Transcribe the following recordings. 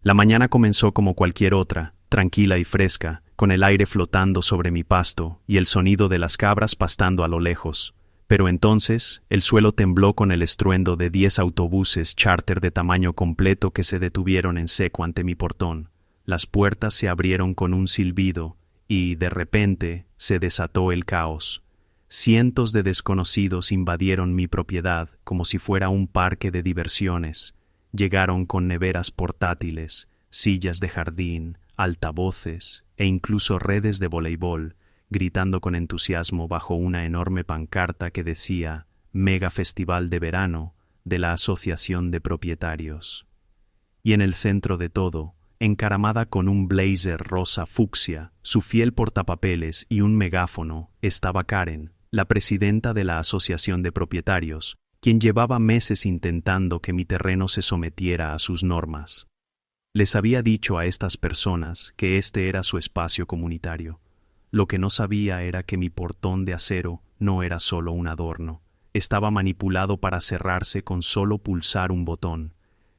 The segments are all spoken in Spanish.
La mañana comenzó como cualquier otra, tranquila y fresca, con el aire flotando sobre mi pasto y el sonido de las cabras pastando a lo lejos. Pero entonces, el suelo tembló con el estruendo de 10 autobuses charter de tamaño completo que se detuvieron en seco ante mi portón. Las puertas se abrieron con un silbido y, de repente, se desató el caos. Cientos de desconocidos invadieron mi propiedad como si fuera un parque de diversiones. Llegaron con neveras portátiles, sillas de jardín, altavoces e incluso redes de voleibol, gritando con entusiasmo bajo una enorme pancarta que decía Mega Festival de Verano de la Asociación de Propietarios. Y en el centro de todo, encaramada con un blazer rosa fucsia, su fiel portapapeles y un megáfono, estaba Karen, la presidenta de la Asociación de Propietarios, quien llevaba meses intentando que mi terreno se sometiera a sus normas. Les había dicho a estas personas que este era su espacio comunitario. Lo que no sabía era que mi portón de acero no era solo un adorno. Estaba manipulado para cerrarse con solo pulsar un botón.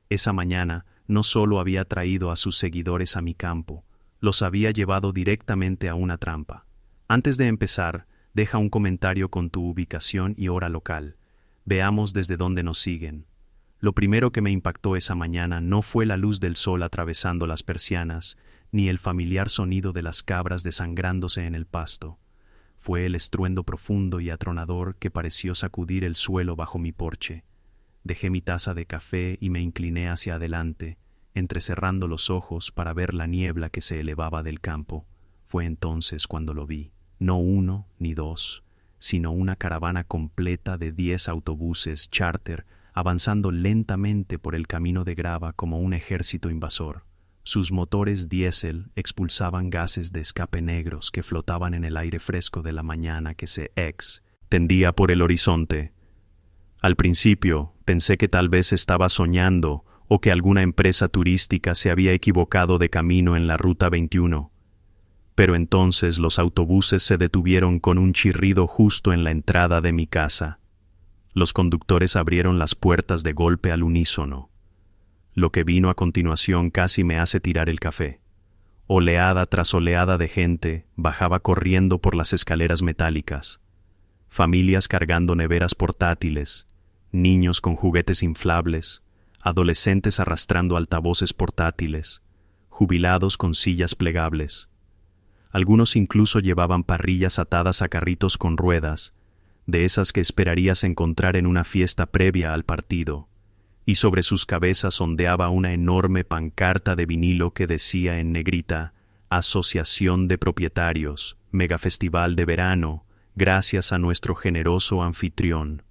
Esa mañana no solo había traído a sus seguidores a mi campo, los había llevado directamente a una trampa. Antes de empezar, deja un comentario con tu ubicación y hora local. Veamos desde dónde nos siguen. Lo primero que me impactó esa mañana no fue la luz del sol atravesando las persianas, ni el familiar sonido de las cabras desangrándose en el pasto. Fue el estruendo profundo y atronador que pareció sacudir el suelo bajo mi porche. Dejé mi taza de café y me incliné hacia adelante, entrecerrando los ojos para ver la niebla que se elevaba del campo. Fue entonces cuando lo vi, no uno ni dos, sino una caravana completa de 10 autobuses charter avanzando lentamente por el camino de grava como un ejército invasor. Sus motores diésel expulsaban gases de escape negros que flotaban en el aire fresco de la mañana que se extendía por el horizonte. Al principio pensé que tal vez estaba soñando o que alguna empresa turística se había equivocado de camino en la Ruta 21. Pero entonces los autobuses se detuvieron con un chirrido justo en la entrada de mi casa. Los conductores abrieron las puertas de golpe al unísono. Lo que vino a continuación casi me hace tirar el café. Oleada tras oleada de gente bajaba corriendo por las escaleras metálicas. Familias cargando neveras portátiles, niños con juguetes inflables, adolescentes arrastrando altavoces portátiles, jubilados con sillas plegables. Algunos incluso llevaban parrillas atadas a carritos con ruedas, de esas que esperarías encontrar en una fiesta previa al partido, y sobre sus cabezas ondeaba una enorme pancarta de vinilo que decía en negrita Asociación de Propietarios, Megafestival de Verano, gracias a nuestro generoso anfitrión.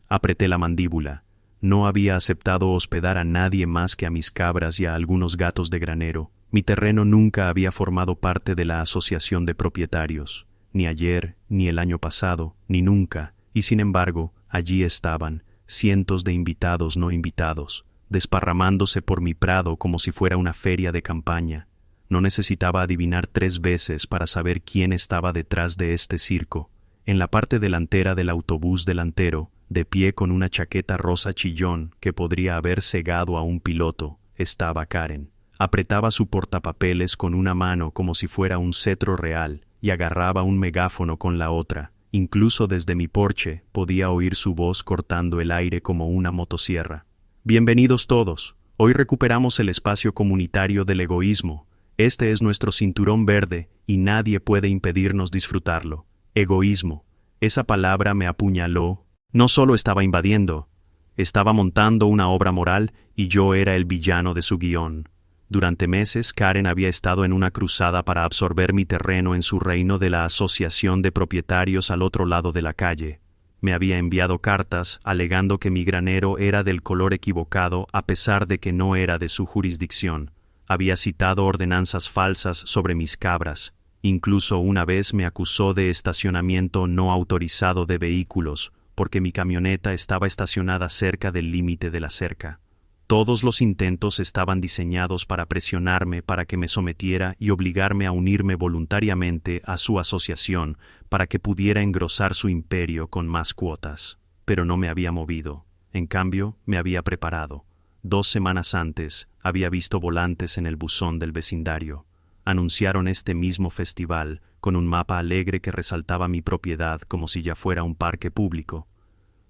Apreté la mandíbula. No había aceptado hospedar a nadie más que a mis cabras y a algunos gatos de granero. Mi terreno nunca había formado parte de la Asociación de Propietarios, ni ayer, ni el año pasado, ni nunca, y sin embargo, allí estaban, cientos de invitados no invitados, desparramándose por mi prado como si fuera una feria de campaña. No necesitaba adivinar 3 veces para saber quién estaba detrás de este circo. En la parte delantera del autobús delantero, de pie con una chaqueta rosa chillón que podría haber cegado a un piloto, estaba Karen. Apretaba su portapapeles con una mano como si fuera un cetro real y agarraba un megáfono con la otra. Incluso desde mi porche podía oír su voz cortando el aire como una motosierra. Bienvenidos todos. Hoy recuperamos el espacio comunitario del egoísmo. Este es nuestro cinturón verde y nadie puede impedirnos disfrutarlo. Egoísmo. Esa palabra me apuñaló. No solo estaba invadiendo, estaba montando una obra moral y yo era el villano de su guión. Durante meses Karen había estado en una cruzada para absorber mi terreno en su reino de la Asociación de Propietarios al otro lado de la calle. Me había enviado cartas alegando que mi granero era del color equivocado a pesar de que no era de su jurisdicción. Había citado ordenanzas falsas sobre mis cabras. Incluso una vez me acusó de estacionamiento no autorizado de vehículos, porque mi camioneta estaba estacionada cerca del límite de la cerca. Todos los intentos estaban diseñados para presionarme para que me sometiera y obligarme a unirme voluntariamente a su asociación para que pudiera engrosar su imperio con más cuotas. Pero no me había movido. En cambio, me había preparado. 2 semanas antes, había visto volantes en el buzón del vecindario. Anunciaron este mismo festival, con un mapa alegre que resaltaba mi propiedad como si ya fuera un parque público.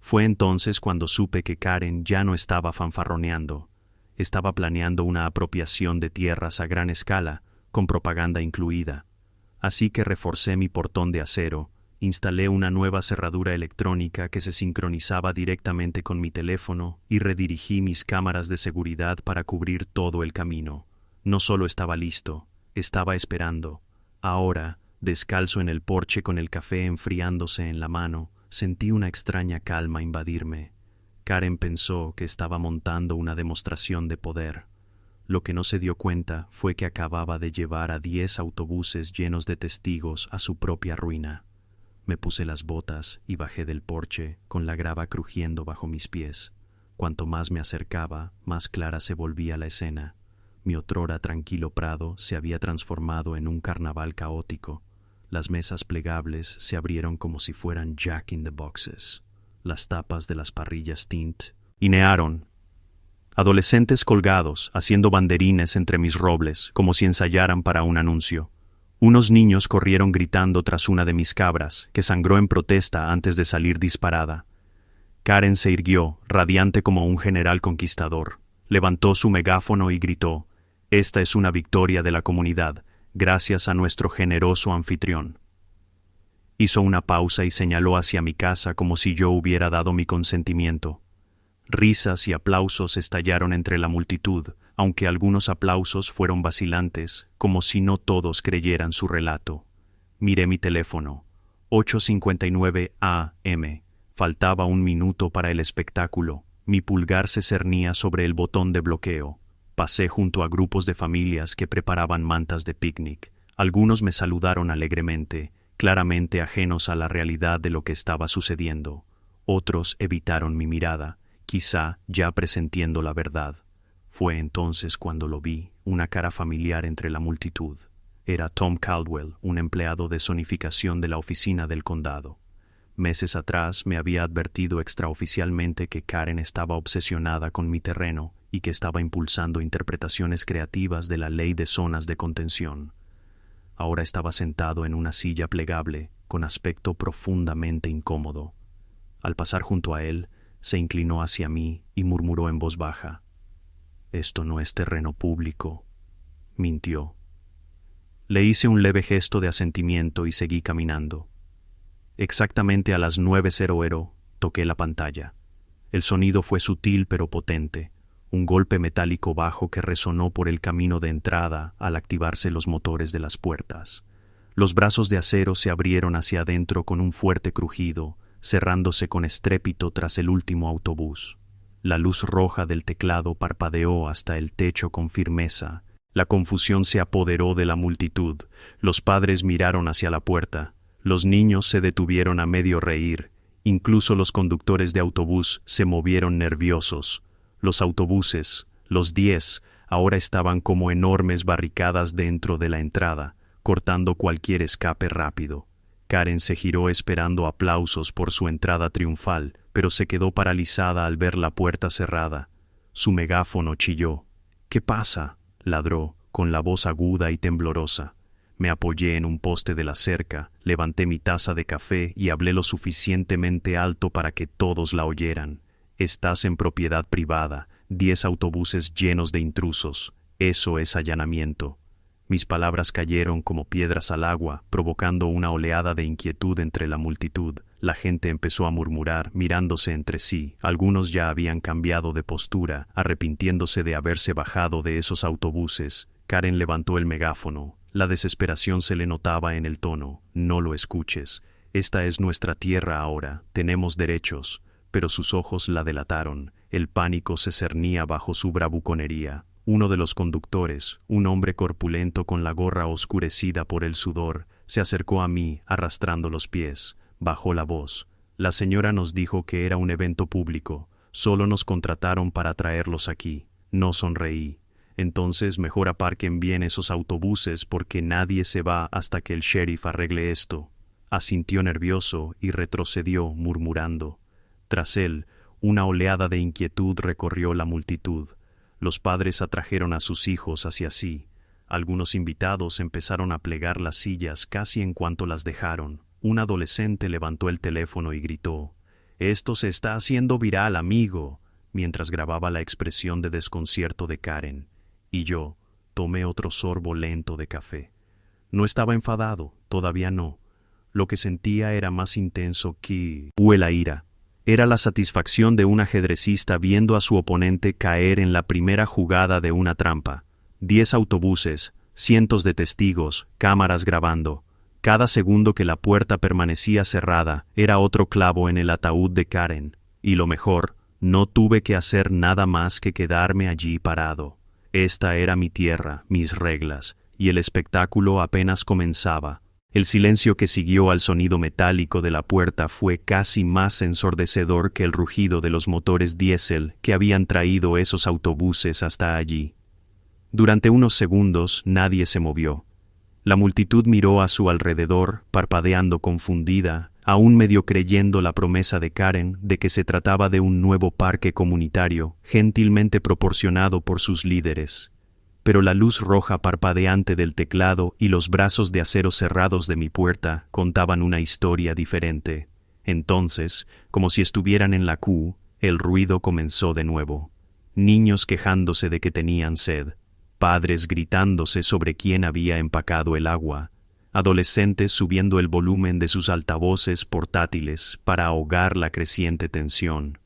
Fue entonces cuando supe que Karen ya no estaba fanfarroneando. Estaba planeando una apropiación de tierras a gran escala, con propaganda incluida. Así que reforcé mi portón de acero, instalé una nueva cerradura electrónica que se sincronizaba directamente con mi teléfono y redirigí mis cámaras de seguridad para cubrir todo el camino. No solo estaba listo, estaba esperando. Ahora, descalzo en el porche con el café enfriándose en la mano, sentí una extraña calma invadirme. Karen pensó que estaba montando una demostración de poder. Lo que no se dio cuenta fue que acababa de llevar a 10 autobuses llenos de testigos a su propia ruina. Me puse las botas y bajé del porche, con la grava crujiendo bajo mis pies. Cuanto más me acercaba, más clara se volvía la escena. Mi otrora tranquilo prado se había transformado en un carnaval caótico. Las mesas plegables se abrieron como si fueran Jack in the Boxes. Las tapas de las parrillas tint hinearon. Adolescentes colgados, haciendo banderines entre mis robles, como si ensayaran para un anuncio. Unos niños corrieron gritando tras una de mis cabras, que sangró en protesta antes de salir disparada. Karen se irguió, radiante como un general conquistador. Levantó su megáfono y gritó: «Esta es una victoria de la comunidad, gracias a nuestro generoso anfitrión». Hizo una pausa y señaló hacia mi casa como si yo hubiera dado mi consentimiento. Risas y aplausos estallaron entre la multitud, aunque algunos aplausos fueron vacilantes, como si no todos creyeran su relato. Miré mi teléfono. 8:59 a.m. Faltaba un minuto para el espectáculo. Mi pulgar se cernía sobre el botón de bloqueo. Pasé junto a grupos de familias que preparaban mantas de picnic. Algunos me saludaron alegremente, claramente ajenos a la realidad de lo que estaba sucediendo. Otros evitaron mi mirada, quizá ya presintiendo la verdad. Fue entonces cuando lo vi, una cara familiar entre la multitud. Era Tom Caldwell, un empleado de zonificación de la oficina del condado. Meses atrás me había advertido extraoficialmente que Karen estaba obsesionada con mi terreno y que estaba impulsando interpretaciones creativas de la ley de zonas de contención. Ahora estaba sentado en una silla plegable, con aspecto profundamente incómodo. Al pasar junto a él, se inclinó hacia mí y murmuró en voz baja: «Esto no es terreno público», mintió. Le hice un leve gesto de asentimiento y seguí caminando. Exactamente a las 9:00 toqué la pantalla. El sonido fue sutil pero potente, un golpe metálico bajo que resonó por el camino de entrada al activarse los motores de las puertas. Los brazos de acero se abrieron hacia adentro con un fuerte crujido, cerrándose con estrépito tras el último autobús. La luz roja del teclado parpadeó hasta el techo con firmeza. La confusión se apoderó de la multitud. Los padres miraron hacia la puerta. Los niños se detuvieron a medio reír. Incluso los conductores de autobús se movieron nerviosos. Los autobuses, los 10, ahora estaban como enormes barricadas dentro de la entrada, cortando cualquier escape rápido. Karen se giró esperando aplausos por su entrada triunfal, pero se quedó paralizada al ver la puerta cerrada. Su megáfono chilló. «¿Qué pasa?», ladró, con la voz aguda y temblorosa. Me apoyé en un poste de la cerca, levanté mi taza de café y hablé lo suficientemente alto para que todos la oyeran. «Estás en propiedad privada, 10 autobuses llenos de intrusos. Eso es allanamiento». Mis palabras cayeron como piedras al agua, provocando una oleada de inquietud entre la multitud. La gente empezó a murmurar, mirándose entre sí. Algunos ya habían cambiado de postura, arrepintiéndose de haberse bajado de esos autobuses. Karen levantó el megáfono. La desesperación se le notaba en el tono. «No lo escuches. Esta es nuestra tierra ahora. Tenemos derechos». Pero sus ojos la delataron. El pánico se cernía bajo su bravuconería. Uno de los conductores, un hombre corpulento con la gorra oscurecida por el sudor, se acercó a mí, arrastrando los pies. Bajó la voz. «La señora nos dijo que era un evento público. Solo nos contrataron para traerlos aquí». No sonreí. «Entonces mejor aparquen bien esos autobuses porque nadie se va hasta que el sheriff arregle esto». Asintió nervioso y retrocedió, murmurando. Tras él, una oleada de inquietud recorrió la multitud. Los padres atrajeron a sus hijos hacia sí. Algunos invitados empezaron a plegar las sillas casi en cuanto las dejaron. Un adolescente levantó el teléfono y gritó: «Esto se está haciendo viral, amigo», mientras grababa la expresión de desconcierto de Karen. Y yo tomé otro sorbo lento de café. No estaba enfadado, todavía no. Lo que sentía era más intenso que la ira. Era la satisfacción de un ajedrecista viendo a su oponente caer en la primera jugada de una trampa. 10 autobuses, cientos de testigos, cámaras grabando. Cada segundo que la puerta permanecía cerrada era otro clavo en el ataúd de Karen. Y lo mejor, no tuve que hacer nada más que quedarme allí parado. Esta era mi tierra, mis reglas, y el espectáculo apenas comenzaba. El silencio que siguió al sonido metálico de la puerta fue casi más ensordecedor que el rugido de los motores diésel que habían traído esos autobuses hasta allí. Durante unos segundos nadie se movió. La multitud miró a su alrededor, parpadeando confundida, aún medio creyendo la promesa de Karen de que se trataba de un nuevo parque comunitario, gentilmente proporcionado por sus líderes. Pero la luz roja parpadeante del teclado y los brazos de acero cerrados de mi puerta contaban una historia diferente. Entonces, como si estuvieran en la Q, el ruido comenzó de nuevo. Niños quejándose de que tenían sed, padres gritándose sobre quién había empacado el agua, adolescentes subiendo el volumen de sus altavoces portátiles para ahogar la creciente tensión.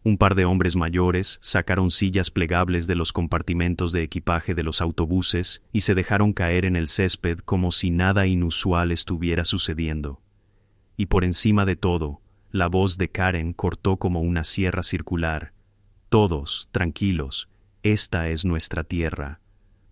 Un par de hombres mayores sacaron sillas plegables de los compartimentos de equipaje de los autobuses y se dejaron caer en el césped como si nada inusual estuviera sucediendo. Y por encima de todo, la voz de Karen cortó como una sierra circular. «Todos, tranquilos, esta es nuestra tierra.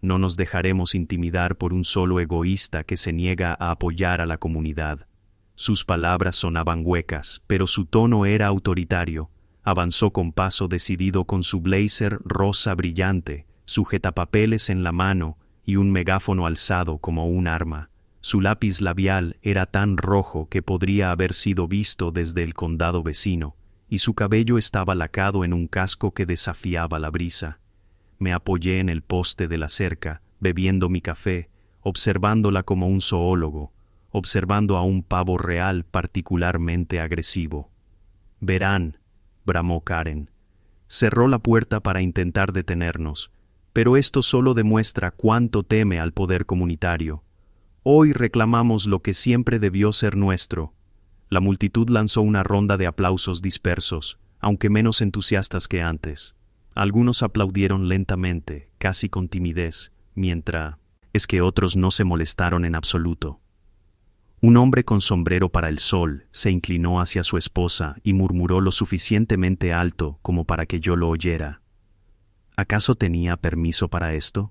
No nos dejaremos intimidar por un solo egoísta que se niega a apoyar a la comunidad». Sus palabras sonaban huecas, pero su tono era autoritario. Avanzó con paso decidido con su blazer rosa brillante, sujetapapeles en la mano y un megáfono alzado como un arma. Su lápiz labial era tan rojo que podría haber sido visto desde el condado vecino, y su cabello estaba lacado en un casco que desafiaba la brisa. Me apoyé en el poste de la cerca, bebiendo mi café, observándola como un zoólogo, observando a un pavo real particularmente agresivo. «Verán», bramó Karen. Cerró la puerta para intentar detenernos, pero esto solo demuestra cuánto teme al poder comunitario. Hoy reclamamos lo que siempre debió ser nuestro. La multitud lanzó una ronda de aplausos dispersos, aunque menos entusiastas que antes. Algunos aplaudieron lentamente, casi con timidez, mientras que otros no se molestaron en absoluto. Un hombre con sombrero para el sol se inclinó hacia su esposa y murmuró lo suficientemente alto como para que yo lo oyera. ¿Acaso tenía permiso para esto?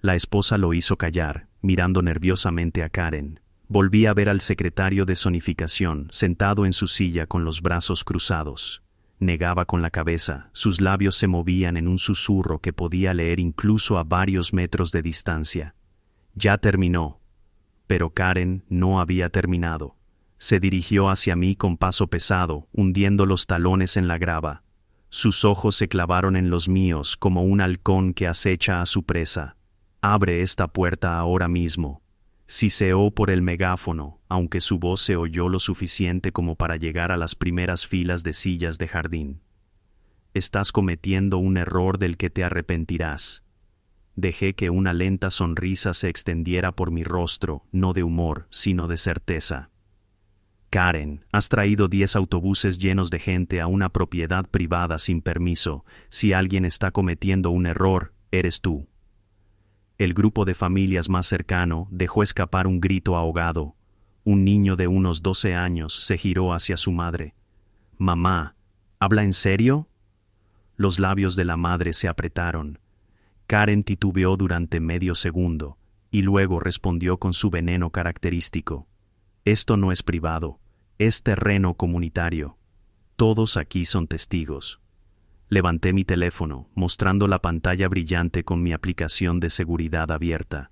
La esposa lo hizo callar, mirando nerviosamente a Karen. Volví a ver al secretario de zonificación sentado en su silla con los brazos cruzados. Negaba con la cabeza, sus labios se movían en un susurro que podía leer incluso a varios metros de distancia. Ya terminó. Pero Karen no había terminado. Se dirigió hacia mí con paso pesado, hundiendo los talones en la grava. Sus ojos se clavaron en los míos como un halcón que acecha a su presa. «Abre esta puerta ahora mismo». Siseó por el megáfono, aunque su voz se oyó lo suficiente como para llegar a las primeras filas de sillas de jardín. «Estás cometiendo un error del que te arrepentirás». Dejé que una lenta sonrisa se extendiera por mi rostro, no de humor, sino de certeza. «Karen, has traído 10 autobuses llenos de gente a una propiedad privada sin permiso. Si alguien está cometiendo un error, eres tú». El grupo de familias más cercano dejó escapar un grito ahogado. Un niño de unos 12 años se giró hacia su madre. «Mamá, ¿habla en serio?» Los labios de la madre se apretaron. Karen titubeó durante medio segundo, y luego respondió con su veneno característico. «Esto no es privado, es terreno comunitario. Todos aquí son testigos». Levanté mi teléfono, mostrando la pantalla brillante con mi aplicación de seguridad abierta.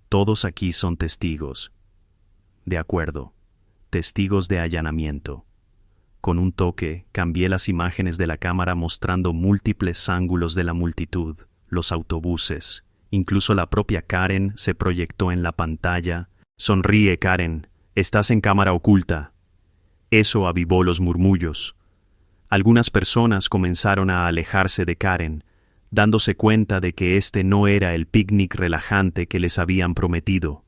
«Todos aquí son testigos». «De acuerdo. Testigos de allanamiento». Con un toque, cambié las imágenes de la cámara mostrando múltiples ángulos de la multitud, los autobuses. Incluso la propia Karen se proyectó en la pantalla. Sonríe, Karen. Estás en cámara oculta. Eso avivó los murmullos. Algunas personas comenzaron a alejarse de Karen, dándose cuenta de que este no era el picnic relajante que les habían prometido.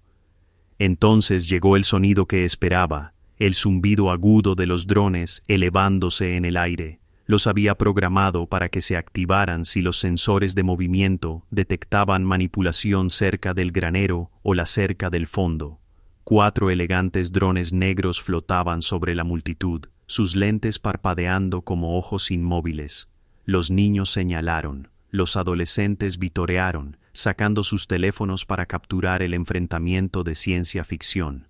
Entonces llegó el sonido que esperaba, el zumbido agudo de los drones elevándose en el aire. Los había programado para que se activaran si los sensores de movimiento detectaban manipulación cerca del granero o la cerca del fondo. 4 elegantes drones negros flotaban sobre la multitud, sus lentes parpadeando como ojos inmóviles. Los niños señalaron, los adolescentes vitorearon, sacando sus teléfonos para capturar el enfrentamiento de ciencia ficción.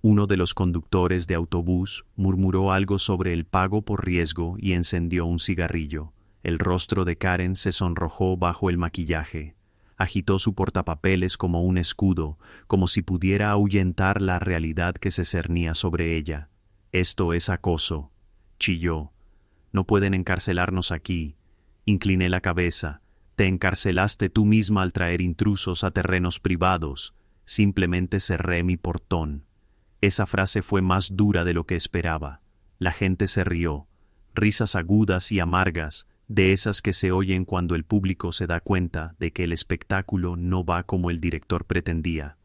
Uno de los conductores de autobús murmuró algo sobre el pago por riesgo y encendió un cigarrillo. El rostro de Karen se sonrojó bajo el maquillaje. Agitó su portapapeles como un escudo, como si pudiera ahuyentar la realidad que se cernía sobre ella. «Esto es acoso», chilló. «No pueden encarcelarnos aquí». Incliné la cabeza. «Te encarcelaste tú misma al traer intrusos a terrenos privados». Simplemente cerré mi portón. Esa frase fue más dura de lo que esperaba. La gente se rió. Risas agudas y amargas, de esas que se oyen cuando el público se da cuenta de que el espectáculo no va como el director pretendía.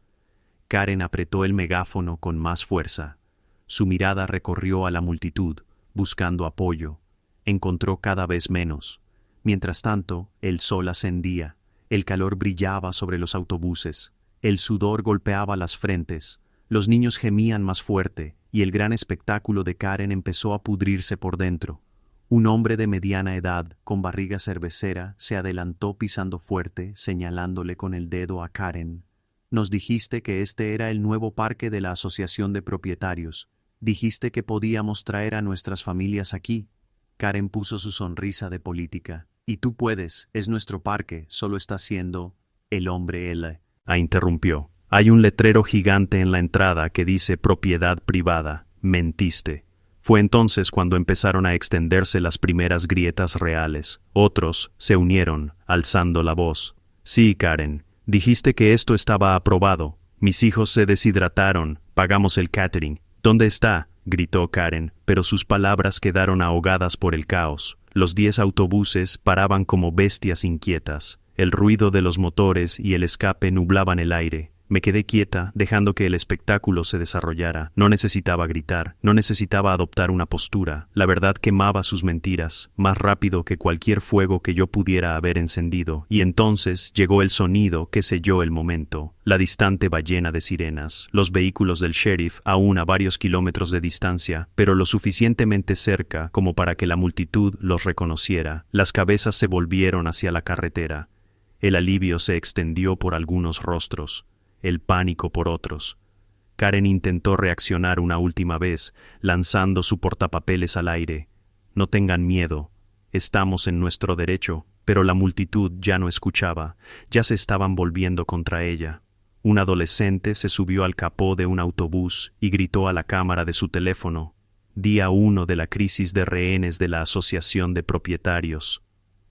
Karen apretó el megáfono con más fuerza. Su mirada recorrió a la multitud, buscando apoyo. Encontró cada vez menos. Mientras tanto, el sol ascendía. El calor brillaba sobre los autobuses. El sudor golpeaba las frentes. Los niños gemían más fuerte, y el gran espectáculo de Karen empezó a pudrirse por dentro. Un hombre de mediana edad, con barriga cervecera, se adelantó pisando fuerte, señalándole con el dedo a Karen. «Nos dijiste que este era el nuevo parque de la Asociación de Propietarios. Dijiste que podíamos traer a nuestras familias aquí». Karen puso su sonrisa de política. «Y tú puedes, es nuestro parque, solo está siendo el hombre L». Interrumpió. «Hay un letrero gigante en la entrada que dice propiedad privada. Mentiste». Fue entonces cuando empezaron a extenderse las primeras grietas reales. Otros se unieron, alzando la voz. «Sí, Karen, dijiste que esto estaba aprobado. Mis hijos se deshidrataron, pagamos el catering». «¿Dónde está?», gritó Karen, pero sus palabras quedaron ahogadas por el caos. Los 10 autobuses paraban como bestias inquietas. El ruido de los motores y el escape nublaban el aire. Me quedé quieta, dejando que el espectáculo se desarrollara. No necesitaba gritar, no necesitaba adoptar una postura. La verdad quemaba sus mentiras, más rápido que cualquier fuego que yo pudiera haber encendido. Y entonces llegó el sonido que selló el momento. La distante ballena de sirenas, los vehículos del sheriff aún a varios kilómetros de distancia, pero lo suficientemente cerca como para que la multitud los reconociera. Las cabezas se volvieron hacia la carretera. El alivio se extendió por algunos rostros. El pánico por otros. Karen intentó reaccionar una última vez, lanzando su portapapeles al aire. «No tengan miedo. Estamos en nuestro derecho». Pero la multitud ya no escuchaba. Ya se estaban volviendo contra ella. Un adolescente se subió al capó de un autobús y gritó a la cámara de su teléfono. «Día 1 de la crisis de rehenes de la Asociación de Propietarios.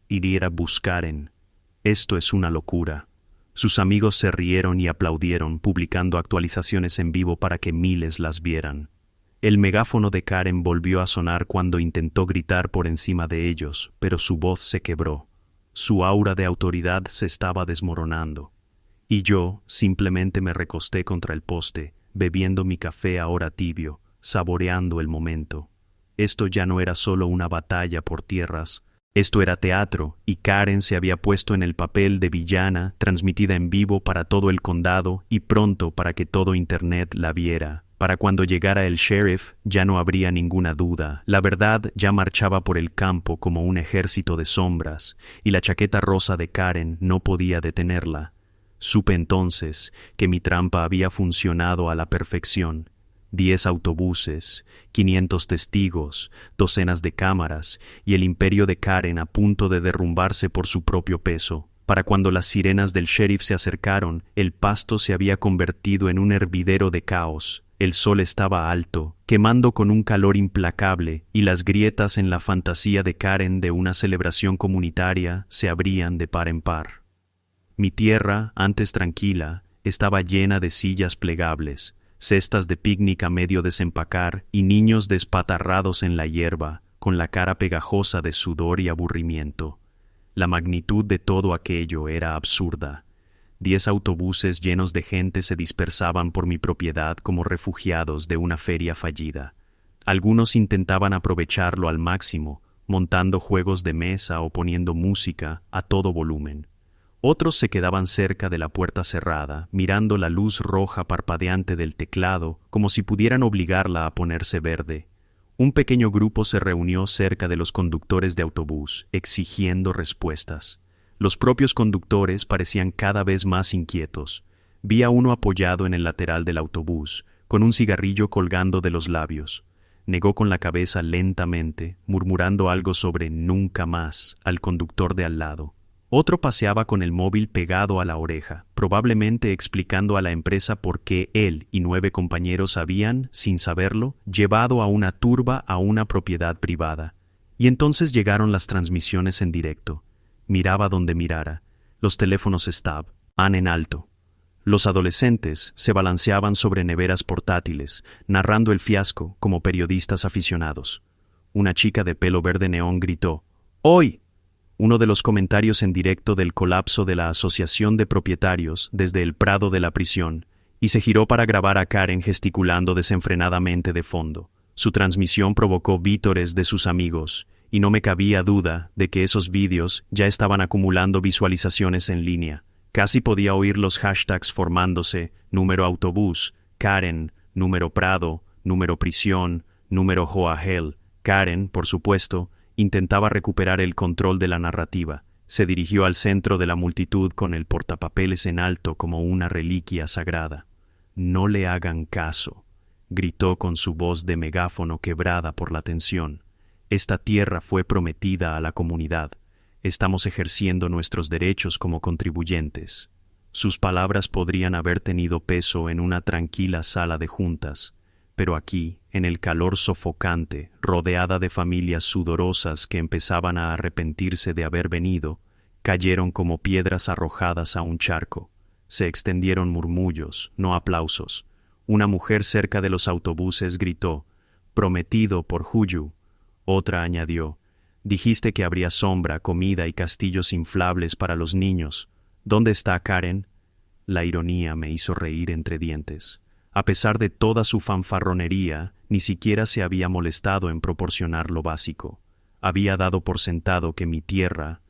Ir a buscaren. Esto es una locura». Sus amigos se rieron y aplaudieron, publicando actualizaciones en vivo para que miles las vieran. El megáfono de Karen volvió a sonar cuando intentó gritar por encima de ellos, pero su voz se quebró. Su aura de autoridad se estaba desmoronando. Y yo simplemente me recosté contra el poste, bebiendo mi café ahora tibio, saboreando el momento. Esto ya no era solo una batalla por tierras. Esto era teatro, y Karen se había puesto en el papel de villana, transmitida en vivo para todo el condado y pronto para que todo Internet la viera. Para cuando llegara el sheriff ya no habría ninguna duda. La verdad ya marchaba por el campo como un ejército de sombras, y la chaqueta rosa de Karen no podía detenerla. Supe entonces que mi trampa había funcionado a la perfección. 10 autobuses, 500 testigos, docenas de cámaras y el imperio de Karen a punto de derrumbarse por su propio peso. Para cuando las sirenas del sheriff se acercaron, el pasto se había convertido en un hervidero de caos. El sol estaba alto, quemando con un calor implacable, y las grietas en la fantasía de Karen de una celebración comunitaria se abrían de par en par. Mi tierra, antes tranquila, estaba llena de sillas plegables, cestas de picnic a medio desempacar y niños despatarrados en la hierba, con la cara pegajosa de sudor y aburrimiento. La magnitud de todo aquello era absurda. 10 autobuses llenos de gente se dispersaban por mi propiedad como refugiados de una feria fallida. Algunos intentaban aprovecharlo al máximo, montando juegos de mesa o poniendo música a todo volumen. Otros se quedaban cerca de la puerta cerrada, mirando la luz roja parpadeante del teclado como si pudieran obligarla a ponerse verde. Un pequeño grupo se reunió cerca de los conductores de autobús, exigiendo respuestas. Los propios conductores parecían cada vez más inquietos. Vi a uno apoyado en el lateral del autobús, con un cigarrillo colgando de los labios. Negó con la cabeza lentamente, murmurando algo sobre nunca más al conductor de al lado. Otro paseaba con el móvil pegado a la oreja, probablemente explicando a la empresa por qué él y 9 compañeros habían, sin saberlo, llevado a una turba a una propiedad privada. Y entonces llegaron las transmisiones en directo. Miraba donde mirara. Los teléfonos Stab, en alto. Los adolescentes se balanceaban sobre neveras portátiles, narrando el fiasco como periodistas aficionados. Una chica de pelo verde neón gritó: ¡Hoy! Uno de los comentarios en directo del colapso de la Asociación de Propietarios desde el prado de la prisión, y se giró para grabar a Karen gesticulando desenfrenadamente de fondo. Su transmisión provocó vítores de sus amigos, y no me cabía duda de que esos vídeos ya estaban acumulando visualizaciones en línea. Casi podía oír los hashtags formándose: número autobús, Karen, número Prado, número prisión, número Joahel. Karen, por supuesto, intentaba recuperar el control de la narrativa. Se dirigió al centro de la multitud con el portapapeles en alto como una reliquia sagrada. «No le hagan caso», gritó con su voz de megáfono quebrada por la tensión. «Esta tierra fue prometida a la comunidad. Estamos ejerciendo nuestros derechos como contribuyentes». Sus palabras podrían haber tenido peso en una tranquila sala de juntas, pero aquí, en el calor sofocante, rodeada de familias sudorosas que empezaban a arrepentirse de haber venido, cayeron como piedras arrojadas a un charco. Se extendieron murmullos, no aplausos. Una mujer cerca de los autobuses gritó: «Prometido por Huyu». Otra añadió: «Dijiste que habría sombra, comida y castillos inflables para los niños. ¿Dónde está Karen?». La ironía me hizo reír entre dientes. A pesar de toda su fanfarronería, ni siquiera se había molestado en proporcionar lo básico. Había dado por sentado que mi tierra,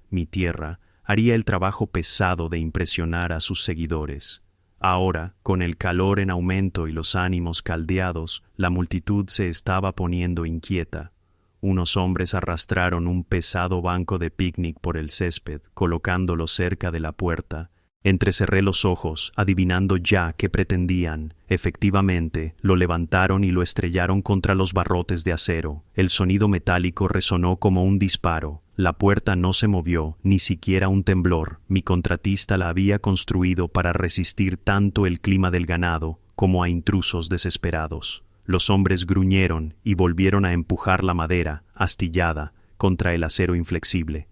haría el trabajo pesado de impresionar a sus seguidores. Ahora, con el calor en aumento y los ánimos caldeados, la multitud se estaba poniendo inquieta. Unos hombres arrastraron un pesado banco de picnic por el césped, colocándolo cerca de la puerta. Entrecerré los ojos, adivinando ya qué pretendían. Efectivamente, lo levantaron y lo estrellaron contra los barrotes de acero. El sonido metálico resonó como un disparo. La puerta no se movió, ni siquiera un temblor. Mi contratista la había construido para resistir tanto el clima del ganado como a intrusos desesperados. Los hombres gruñeron y volvieron a empujar la madera, astillada, contra el acero inflexible.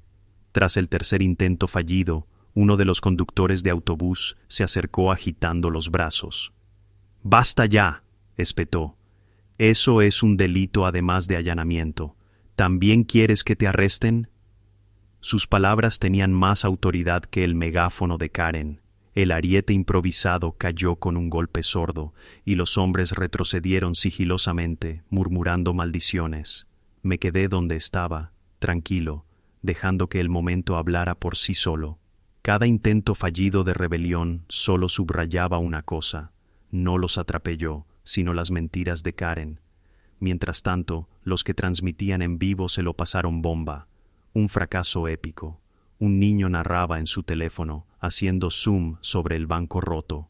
Tras el tercer intento fallido, uno de los conductores de autobús se acercó agitando los brazos. «¡Basta ya!», espetó. «Eso es un delito además de allanamiento. ¿También quieres que te arresten?». Sus palabras tenían más autoridad que el megáfono de Karen. El ariete improvisado cayó con un golpe sordo, y los hombres retrocedieron sigilosamente, murmurando maldiciones. Me quedé donde estaba, tranquilo, dejando que el momento hablara por sí solo. Cada intento fallido de rebelión solo subrayaba una cosa: no los atrapé yo, sino las mentiras de Karen. Mientras tanto, los que transmitían en vivo se lo pasaron bomba. Un fracaso épico. Un niño narraba en su teléfono, haciendo zoom sobre el banco roto.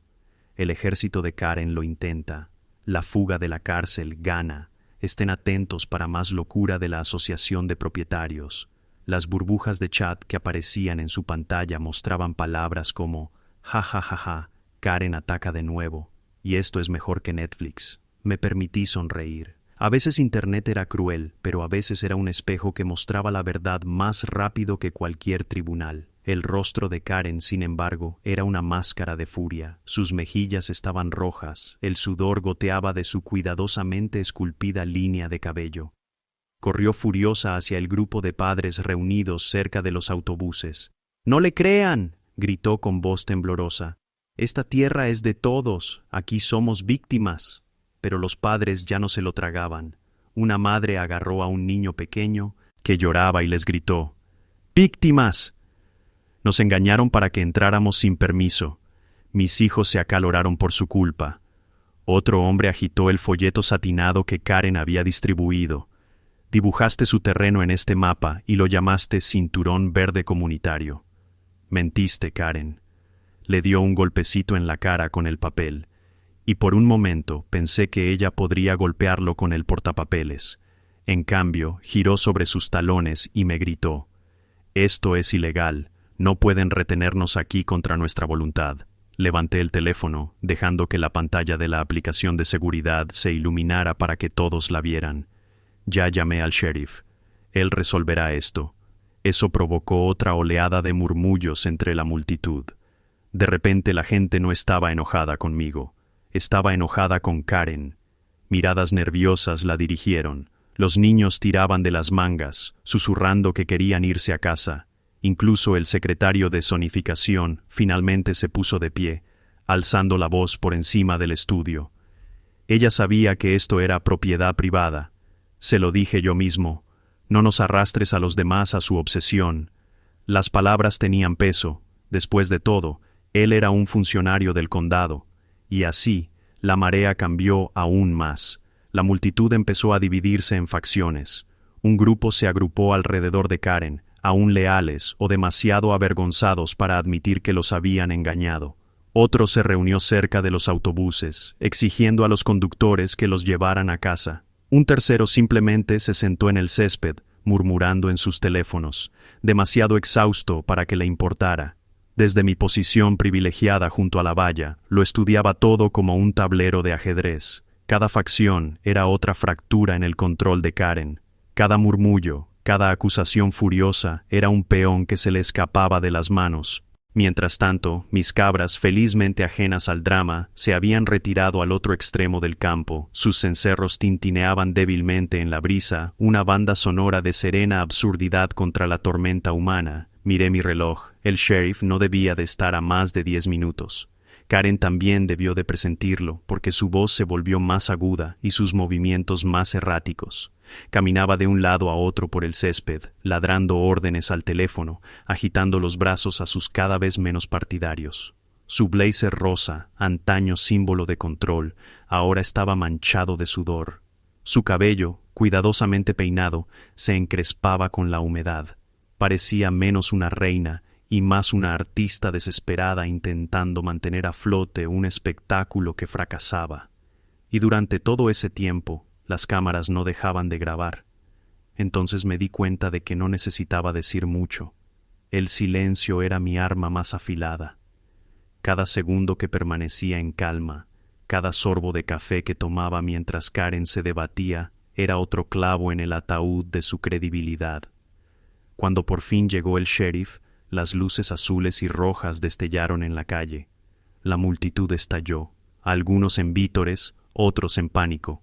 El ejército de Karen lo intenta. La fuga de la cárcel gana. Estén atentos para más locura de la Asociación de Propietarios. Las burbujas de chat que aparecían en su pantalla mostraban palabras como: «Ja ja ja ja, Karen ataca de nuevo. Y esto es mejor que Netflix». Me permití sonreír. A veces Internet era cruel, pero a veces era un espejo que mostraba la verdad más rápido que cualquier tribunal. El rostro de Karen, sin embargo, era una máscara de furia. Sus mejillas estaban rojas, el sudor goteaba de su cuidadosamente esculpida línea de cabello. Corrió furiosa hacia el grupo de padres reunidos cerca de los autobuses. «¡No le crean!», gritó con voz temblorosa. «Esta tierra es de todos, aquí somos víctimas». Pero los padres ya no se lo tragaban. Una madre agarró a un niño pequeño que lloraba y les gritó: «¡Víctimas! Nos engañaron para que entráramos sin permiso. Mis hijos se acaloraron por su culpa». Otro hombre agitó el folleto satinado que Karen había distribuido. «Dibujaste su terreno en este mapa y lo llamaste Cinturón Verde Comunitario». «Mentiste, Karen». Le dio un golpecito en la cara con el papel, y por un momento pensé que ella podría golpearlo con el portapapeles. En cambio, giró sobre sus talones y me gritó: «Esto es ilegal, no pueden retenernos aquí contra nuestra voluntad». Levanté el teléfono, dejando que la pantalla de la aplicación de seguridad se iluminara para que todos la vieran. Ya llamé al sheriff. Él resolverá esto. Eso provocó otra oleada de murmullos entre la multitud. De repente la gente no estaba enojada conmigo. Estaba enojada con Karen. Miradas nerviosas la dirigieron. Los niños tiraban de las mangas, susurrando que querían irse a casa. Incluso el secretario de zonificación finalmente se puso de pie, alzando la voz por encima del estudio. Ella sabía que esto era propiedad privada. Se lo dije yo mismo: «No nos arrastres a los demás a su obsesión». Las palabras tenían peso. Después de todo, él era un funcionario del condado. Y así, la marea cambió aún más. La multitud empezó a dividirse en facciones. Un grupo se agrupó alrededor de Karen, aún leales o demasiado avergonzados para admitir que los habían engañado. Otro se reunió cerca de los autobuses, exigiendo a los conductores que los llevaran a casa. Un tercero simplemente se sentó en el césped, murmurando en sus teléfonos, demasiado exhausto para que le importara. Desde mi posición privilegiada junto a la valla, lo estudiaba todo como un tablero de ajedrez. Cada facción era otra fractura en el control de Karen. Cada murmullo, cada acusación furiosa era un peón que se le escapaba de las manos. Mientras tanto, mis cabras, felizmente ajenas al drama, se habían retirado al otro extremo del campo. Sus cencerros tintineaban débilmente en la brisa, una banda sonora de serena absurdidad contra la tormenta humana. Miré mi reloj. El sheriff no debía de estar a más de 10 minutos. Karen también debió de presentirlo, porque su voz se volvió más aguda y sus movimientos más erráticos. Caminaba de un lado a otro por el césped, ladrando órdenes al teléfono, agitando los brazos a sus cada vez menos partidarios. Su blazer rosa, antaño símbolo de control, ahora estaba manchado de sudor. Su cabello, cuidadosamente peinado, se encrespaba con la humedad. Parecía menos una reina y más una artista desesperada intentando mantener a flote un espectáculo que fracasaba. Y durante todo ese tiempo, las cámaras no dejaban de grabar. Entonces me di cuenta de que no necesitaba decir mucho. El silencio era mi arma más afilada. Cada segundo que permanecía en calma, cada sorbo de café que tomaba mientras Karen se debatía, era otro clavo en el ataúd de su credibilidad. Cuando por fin llegó el sheriff, las luces azules y rojas destellaron en la calle. La multitud estalló, algunos en vítores, otros en pánico.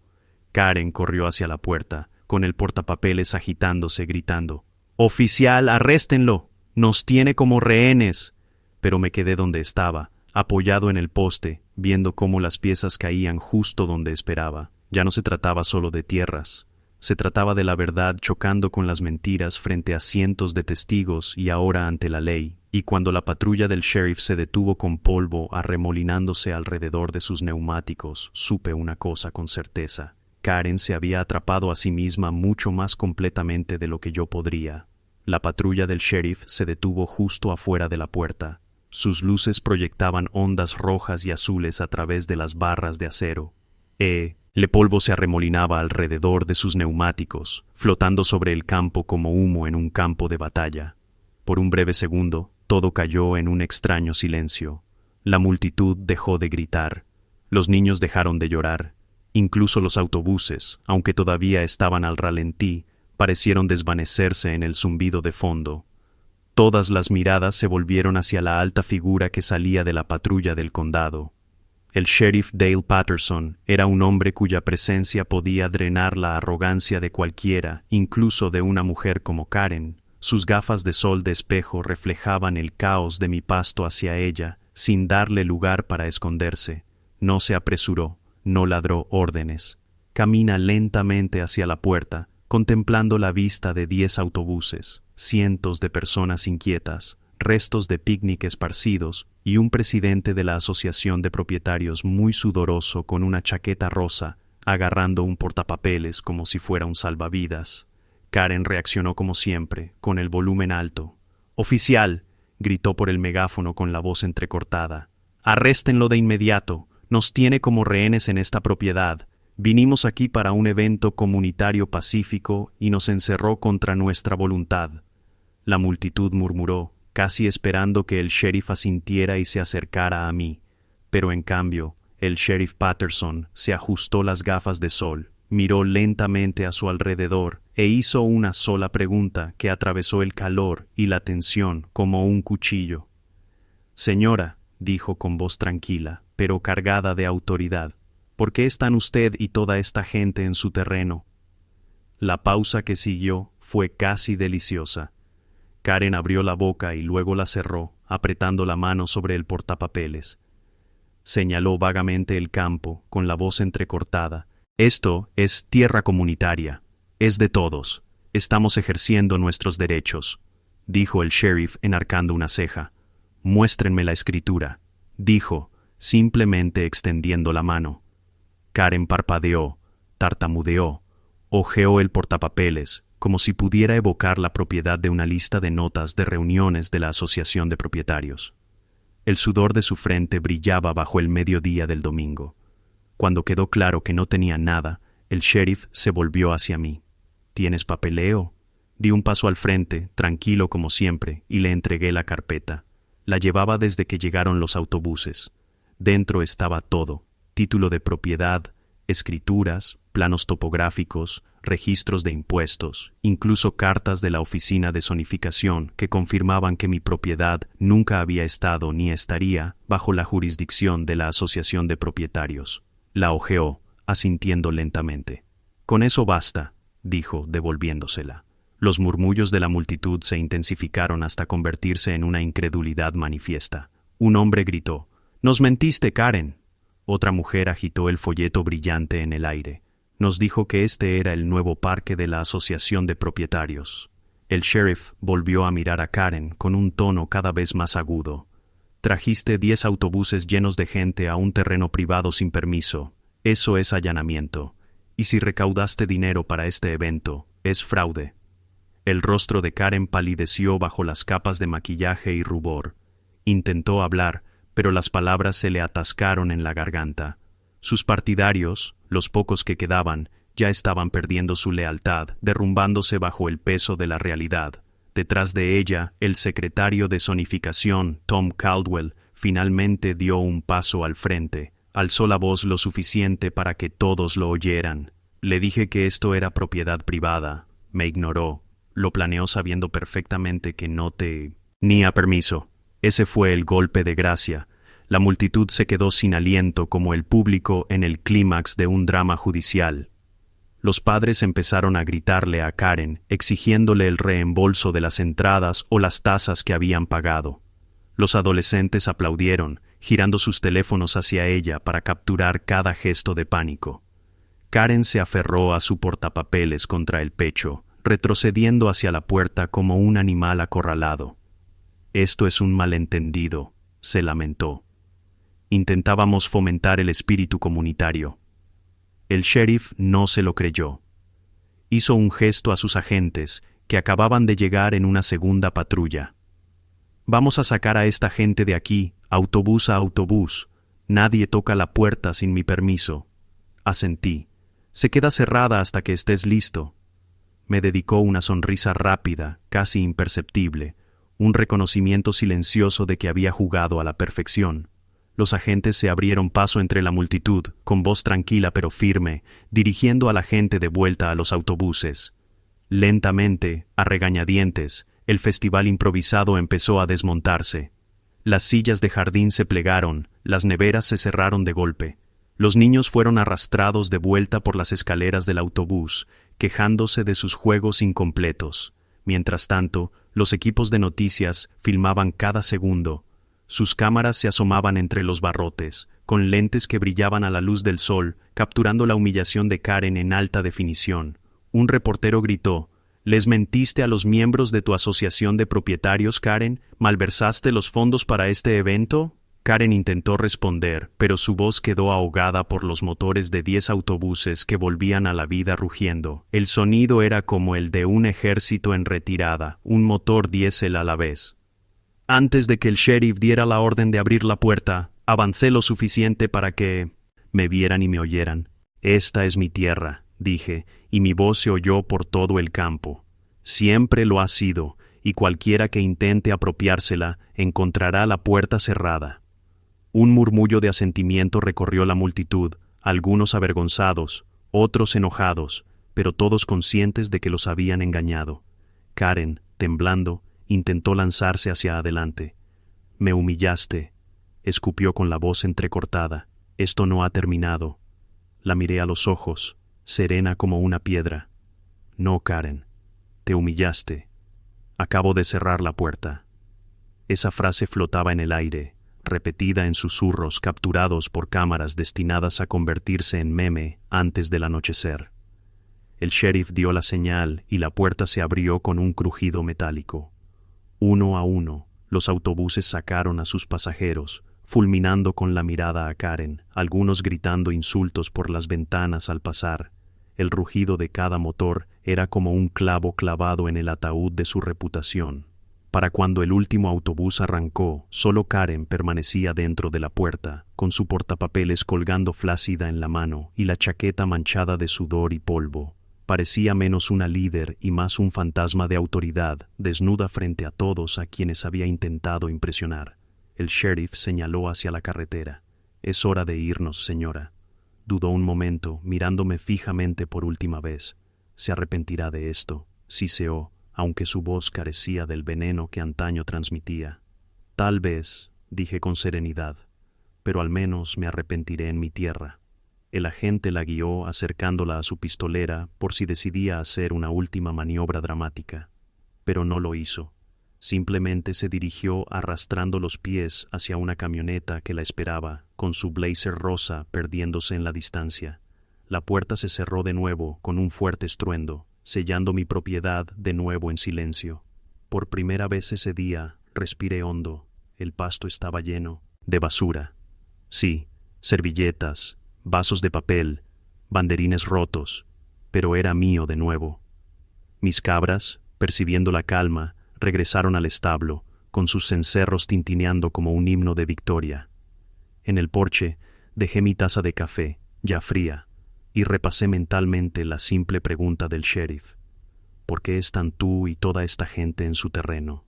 Karen corrió hacia la puerta, con el portapapeles agitándose, gritando: «¡Oficial, arréstenlo! ¡Nos tiene como rehenes!». Pero me quedé donde estaba, apoyado en el poste, viendo cómo las piezas caían justo donde esperaba. Ya no se trataba solo de tierras. Se trataba de la verdad chocando con las mentiras frente a cientos de testigos y ahora ante la ley. Y cuando la patrulla del sheriff se detuvo con polvo arremolinándose alrededor de sus neumáticos, supe una cosa con certeza. Karen se había atrapado a sí misma mucho más completamente de lo que yo podría. La patrulla del sheriff se detuvo justo afuera de la puerta. Sus luces proyectaban ondas rojas y azules a través de las barras de acero. El polvo se arremolinaba alrededor de sus neumáticos, flotando sobre el campo como humo en un campo de batalla. Por un breve segundo, todo cayó en un extraño silencio. La multitud dejó de gritar. Los niños dejaron de llorar. Incluso los autobuses, aunque todavía estaban al ralentí, parecieron desvanecerse en el zumbido de fondo. Todas las miradas se volvieron hacia la alta figura que salía de la patrulla del condado. El sheriff Dale Patterson era un hombre cuya presencia podía drenar la arrogancia de cualquiera, incluso de una mujer como Karen. Sus gafas de sol de espejo reflejaban el caos de mi pasto hacia ella, sin darle lugar para esconderse. No se apresuró, no ladró órdenes. Camina lentamente hacia la puerta, contemplando la vista de 10 autobuses, cientos de personas inquietas, restos de picnic esparcidos y un presidente de la asociación de propietarios muy sudoroso con una chaqueta rosa, agarrando un portapapeles como si fuera un salvavidas. Karen reaccionó como siempre, con el volumen alto. «¡Oficial!», gritó por el megáfono con la voz entrecortada. «¡Arréstenlo de inmediato! Nos tiene como rehenes en esta propiedad. Vinimos aquí para un evento comunitario pacífico y nos encerró contra nuestra voluntad». La multitud murmuró, casi esperando que el sheriff asintiera y se acercara a mí. Pero en cambio, el sheriff Patterson se ajustó las gafas de sol, miró lentamente a su alrededor e hizo una sola pregunta que atravesó el calor y la tensión como un cuchillo. «Señora», dijo con voz tranquila, pero cargada de autoridad, «¿por qué están usted y toda esta gente en su terreno?». La pausa que siguió fue casi deliciosa. Karen abrió la boca y luego la cerró, apretando la mano sobre el portapapeles. Señaló vagamente el campo, con la voz entrecortada. «Esto es tierra comunitaria. Es de todos. Estamos ejerciendo nuestros derechos», dijo el sheriff enarcando una ceja. «Muéstrenme la escritura», dijo, simplemente extendiendo la mano. Karen parpadeó, tartamudeó, hojeó el portapapeles, como si pudiera evocar la propiedad de una lista de notas de reuniones de la Asociación de Propietarios. El sudor de su frente brillaba bajo el mediodía del domingo. Cuando quedó claro que no tenía nada, el sheriff se volvió hacia mí. «¿Tienes papeleo?». Di un paso al frente, tranquilo como siempre, y le entregué la carpeta. La llevaba desde que llegaron los autobuses. Dentro estaba todo: título de propiedad, escrituras, planos topográficos, registros de impuestos, incluso cartas de la oficina de zonificación que confirmaban que mi propiedad nunca había estado ni estaría bajo la jurisdicción de la Asociación de Propietarios. La hojeó, asintiendo lentamente. «Con eso basta», dijo, devolviéndosela. Los murmullos de la multitud se intensificaron hasta convertirse en una incredulidad manifiesta. Un hombre gritó: «¡Nos mentiste, Karen!». Otra mujer agitó el folleto brillante en el aire. Nos dijo que este era el nuevo parque de la Asociación de Propietarios. El sheriff volvió a mirar a Karen con un tono cada vez más agudo. «Trajiste 10 autobuses llenos de gente a un terreno privado sin permiso. Eso es allanamiento. Y si recaudaste dinero para este evento, es fraude». El rostro de Karen palideció bajo las capas de maquillaje y rubor. Intentó hablar, pero las palabras se le atascaron en la garganta. Sus partidarios, los pocos que quedaban, ya estaban perdiendo su lealtad, derrumbándose bajo el peso de la realidad. Detrás de ella, el secretario de zonificación, Tom Caldwell, finalmente dio un paso al frente. Alzó la voz lo suficiente para que todos lo oyeran. «Le dije que esto era propiedad privada. Me ignoró. Lo planeó sabiendo perfectamente que no te... ni a permiso». Ese fue el golpe de gracia. La multitud se quedó sin aliento como el público en el clímax de un drama judicial. Los padres empezaron a gritarle a Karen, exigiéndole el reembolso de las entradas o las tasas que habían pagado. Los adolescentes aplaudieron, girando sus teléfonos hacia ella para capturar cada gesto de pánico. Karen se aferró a su portapapeles contra el pecho, retrocediendo hacia la puerta como un animal acorralado. «Esto es un malentendido», se lamentó. «Intentábamos fomentar el espíritu comunitario». El sheriff no se lo creyó. Hizo un gesto a sus agentes, que acababan de llegar en una segunda patrulla. «Vamos a sacar a esta gente de aquí, autobús a autobús. Nadie toca la puerta sin mi permiso». Asentí. «Se queda cerrada hasta que estés listo». Me dedicó una sonrisa rápida, casi imperceptible, un reconocimiento silencioso de que había jugado a la perfección. Los agentes se abrieron paso entre la multitud, con voz tranquila pero firme, dirigiendo a la gente de vuelta a los autobuses. Lentamente, a regañadientes, el festival improvisado empezó a desmontarse. Las sillas de jardín se plegaron, las neveras se cerraron de golpe. Los niños fueron arrastrados de vuelta por las escaleras del autobús, quejándose de sus juegos incompletos. Mientras tanto, los equipos de noticias filmaban cada segundo. Sus cámaras se asomaban entre los barrotes, con lentes que brillaban a la luz del sol, capturando la humillación de Karen en alta definición. Un reportero gritó: «¿Les mentiste a los miembros de tu asociación de propietarios, Karen? ¿Malversaste los fondos para este evento?» Karen intentó responder, pero su voz quedó ahogada por los motores de 10 autobuses que volvían a la vida rugiendo. El sonido era como el de un ejército en retirada, un motor diésel a la vez. Antes de que el sheriff diera la orden de abrir la puerta, avancé lo suficiente para que me vieran y me oyeran. «Esta es mi tierra», dije, y mi voz se oyó por todo el campo. «Siempre lo ha sido, y cualquiera que intente apropiársela encontrará la puerta cerrada». Un murmullo de asentimiento recorrió la multitud, algunos avergonzados, otros enojados, pero todos conscientes de que los habían engañado. Karen, temblando, intentó lanzarse hacia adelante. «Me humillaste», escupió con la voz entrecortada. «Esto no ha terminado». La miré a los ojos, serena como una piedra. «No, Karen, te humillaste. Acabo de cerrar la puerta». Esa frase flotaba en el aire, repetida en susurros capturados por cámaras destinadas a convertirse en meme antes del anochecer. El sheriff dio la señal y la puerta se abrió con un crujido metálico. Uno a uno, los autobuses sacaron a sus pasajeros, fulminando con la mirada a Karen, algunos gritando insultos por las ventanas al pasar. El rugido de cada motor era como un clavo clavado en el ataúd de su reputación. Para cuando el último autobús arrancó, solo Karen permanecía dentro de la puerta, con su portapapeles colgando flácida en la mano y la chaqueta manchada de sudor y polvo. Parecía menos una líder y más un fantasma de autoridad, desnuda frente a todos a quienes había intentado impresionar. El sheriff señaló hacia la carretera. «Es hora de irnos, señora». Dudó un momento, mirándome fijamente por última vez. «Se arrepentirá de esto», siseó, aunque su voz carecía del veneno que antaño transmitía. «Tal vez», dije con serenidad, «pero al menos me arrepentiré en mi tierra». El agente la guió acercándola a su pistolera por si decidía hacer una última maniobra dramática. Pero no lo hizo. Simplemente se dirigió arrastrando los pies hacia una camioneta que la esperaba, con su blazer rosa perdiéndose en la distancia. La puerta se cerró de nuevo con un fuerte estruendo, sellando mi propiedad de nuevo en silencio. Por primera vez ese día respiré hondo. El pasto estaba lleno de basura. Sí, servilletas, vasos de papel, banderines rotos, pero era mío de nuevo. Mis cabras, percibiendo la calma, regresaron al establo, con sus cencerros tintineando como un himno de victoria. En el porche dejé mi taza de café, ya fría, y repasé mentalmente la simple pregunta del sheriff. ¿Por qué están tú y toda esta gente en su terreno?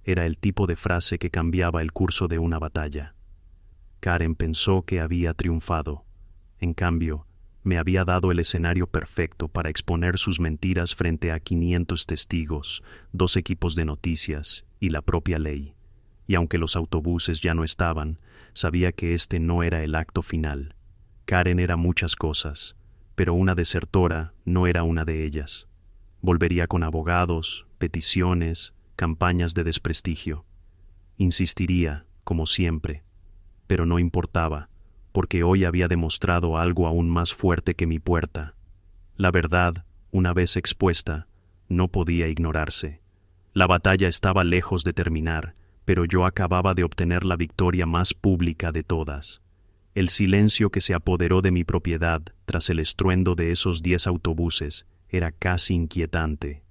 Era el tipo de frase que cambiaba el curso de una batalla. Karen pensó que había triunfado. En cambio, me había dado el escenario perfecto para exponer sus mentiras frente a 500 testigos, 2 equipos de noticias y la propia ley. Y aunque los autobuses ya no estaban, sabía que este no era el acto final. Karen era muchas cosas, pero una desertora no era una de ellas. Volvería con abogados, peticiones, campañas de desprestigio. Insistiría, como siempre, pero no importaba, porque hoy había demostrado algo aún más fuerte que mi puerta. La verdad, una vez expuesta, no podía ignorarse. La batalla estaba lejos de terminar, pero yo acababa de obtener la victoria más pública de todas. El silencio que se apoderó de mi propiedad tras el estruendo de esos 10 autobuses era casi inquietante.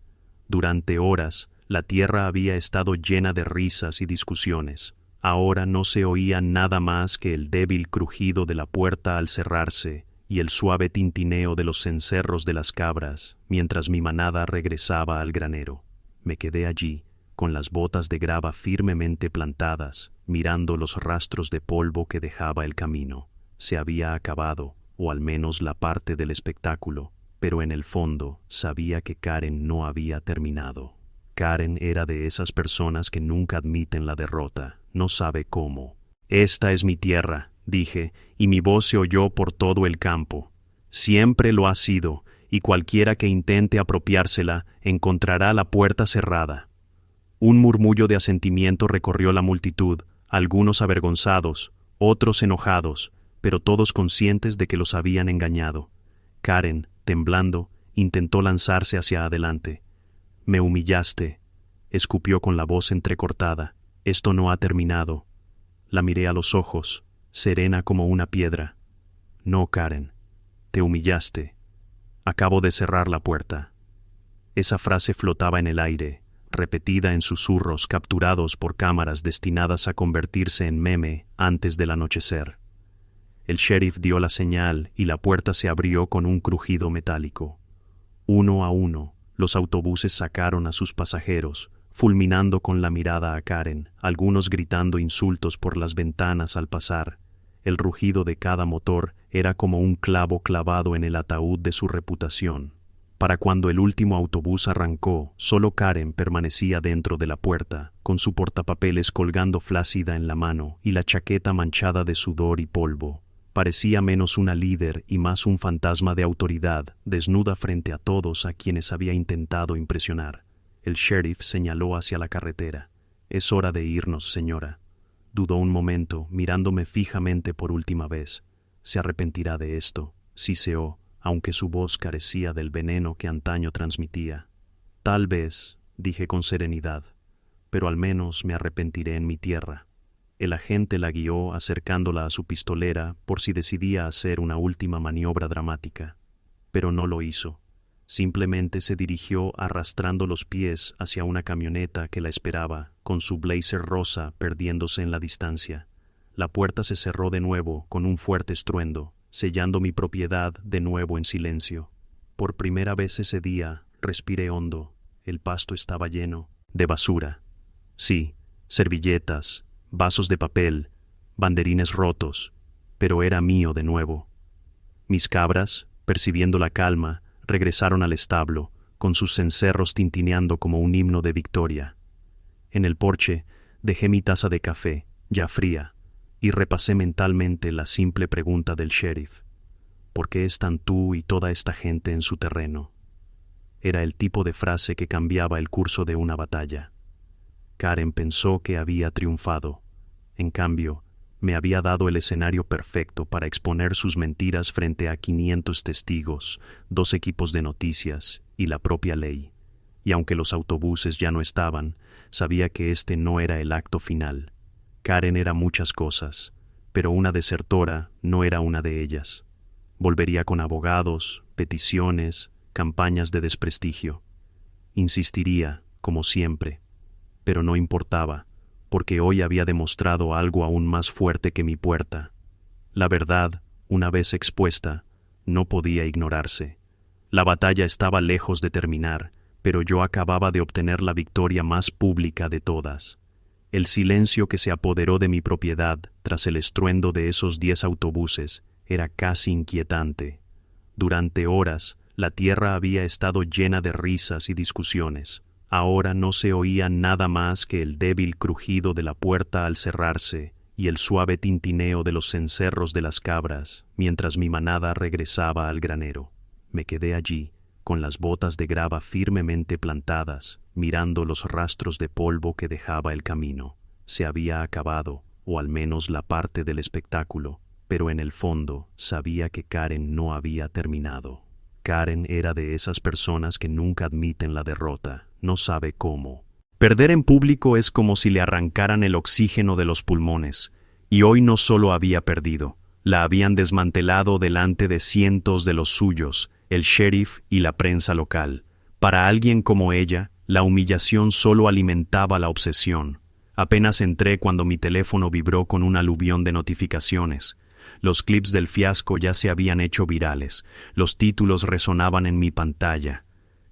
Durante horas, la tierra había estado llena de risas y discusiones. Ahora no se oía nada más que el débil crujido de la puerta al cerrarse y el suave tintineo de los cencerros de las cabras, mientras mi manada regresaba al granero. Me quedé allí, con las botas de grava firmemente plantadas, mirando los rastros de polvo que dejaba el camino. Se había acabado, o al menos la parte del espectáculo, pero en el fondo sabía que Karen no había terminado. Karen era de esas personas que nunca admiten la derrota, no sabe cómo. «Esta es mi tierra», dije, y mi voz se oyó por todo el campo. «Siempre lo ha sido, y cualquiera que intente apropiársela encontrará la puerta cerrada». Un murmullo de asentimiento recorrió la multitud, algunos avergonzados, otros enojados, pero todos conscientes de que los habían engañado. Karen, temblando, intentó lanzarse hacia adelante. «Me humillaste», escupió con la voz entrecortada. «Esto no ha terminado». La miré a los ojos, serena como una piedra. «No, Karen, te humillaste. Acabo de cerrar la puerta». Esa frase flotaba en el aire, repetida en susurros capturados por cámaras destinadas a convertirse en meme antes del anochecer. El sheriff dio la señal y la puerta se abrió con un crujido metálico. Uno a uno, los autobuses sacaron a sus pasajeros, fulminando con la mirada a Karen, algunos gritando insultos por las ventanas al pasar. El rugido de cada motor era como un clavo clavado en el ataúd de su reputación. Para cuando el último autobús arrancó, solo Karen permanecía dentro de la puerta, con su portapapeles colgando flácida en la mano y la chaqueta manchada de sudor y polvo. Parecía menos una líder y más un fantasma de autoridad, desnuda frente a todos a quienes había intentado impresionar. El sheriff señaló hacia la carretera. «Es hora de irnos, señora». Dudó un momento, mirándome fijamente por última vez. «Se arrepentirá de esto», siseó, aunque su voz carecía del veneno que antaño transmitía. «Tal vez», dije con serenidad, «pero al menos me arrepentiré en mi tierra». El agente la guió acercándola a su pistolera por si decidía hacer una última maniobra dramática. Pero no lo hizo. Simplemente se dirigió arrastrando los pies hacia una camioneta que la esperaba, con su blazer rosa perdiéndose en la distancia. La puerta se cerró de nuevo con un fuerte estruendo, sellando mi propiedad de nuevo en silencio. Por primera vez ese día respiré hondo. El pasto estaba lleno de basura. Sí, servilletas, vasos de papel, banderines rotos, pero era mío de nuevo. Mis cabras, percibiendo la calma, regresaron al establo, con sus cencerros tintineando como un himno de victoria. En el porche dejé mi taza de café, ya fría, y repasé mentalmente la simple pregunta del sheriff. ¿Por qué están tú y toda esta gente en su terreno? Era el tipo de frase que cambiaba el curso de una batalla. Karen pensó que había triunfado. En cambio, me había dado el escenario perfecto para exponer sus mentiras frente a 500 testigos, 2 equipos de noticias y la propia ley. Y aunque los autobuses ya no estaban, sabía que este no era el acto final. Karen era muchas cosas, pero una desertora no era una de ellas. Volvería con abogados, peticiones, campañas de desprestigio. Insistiría, como siempre, pero no importaba, porque hoy había demostrado algo aún más fuerte que mi puerta. La verdad, una vez expuesta, no podía ignorarse. La batalla estaba lejos de terminar, pero yo acababa de obtener la victoria más pública de todas. El silencio que se apoderó de mi propiedad tras el estruendo de esos 10 autobuses era casi inquietante. Durante horas, la tierra había estado llena de risas y discusiones. Ahora no se oía nada más que el débil crujido de la puerta al cerrarse y el suave tintineo de los cencerros de las cabras, mientras mi manada regresaba al granero. Me quedé allí, con las botas de grava firmemente plantadas, mirando los rastros de polvo que dejaba el camino. Se había acabado, o al menos la parte del espectáculo, pero en el fondo sabía que Karen no había terminado. Karen era de esas personas que nunca admiten la derrota, no sabe cómo. Perder en público es como si le arrancaran el oxígeno de los pulmones, y hoy no solo había perdido, la habían desmantelado delante de cientos de los suyos, el sheriff y la prensa local. Para alguien como ella, la humillación solo alimentaba la obsesión. Apenas entré cuando mi teléfono vibró con un aluvión de notificaciones. Los clips del fiasco ya se habían hecho virales. Los títulos resonaban en mi pantalla.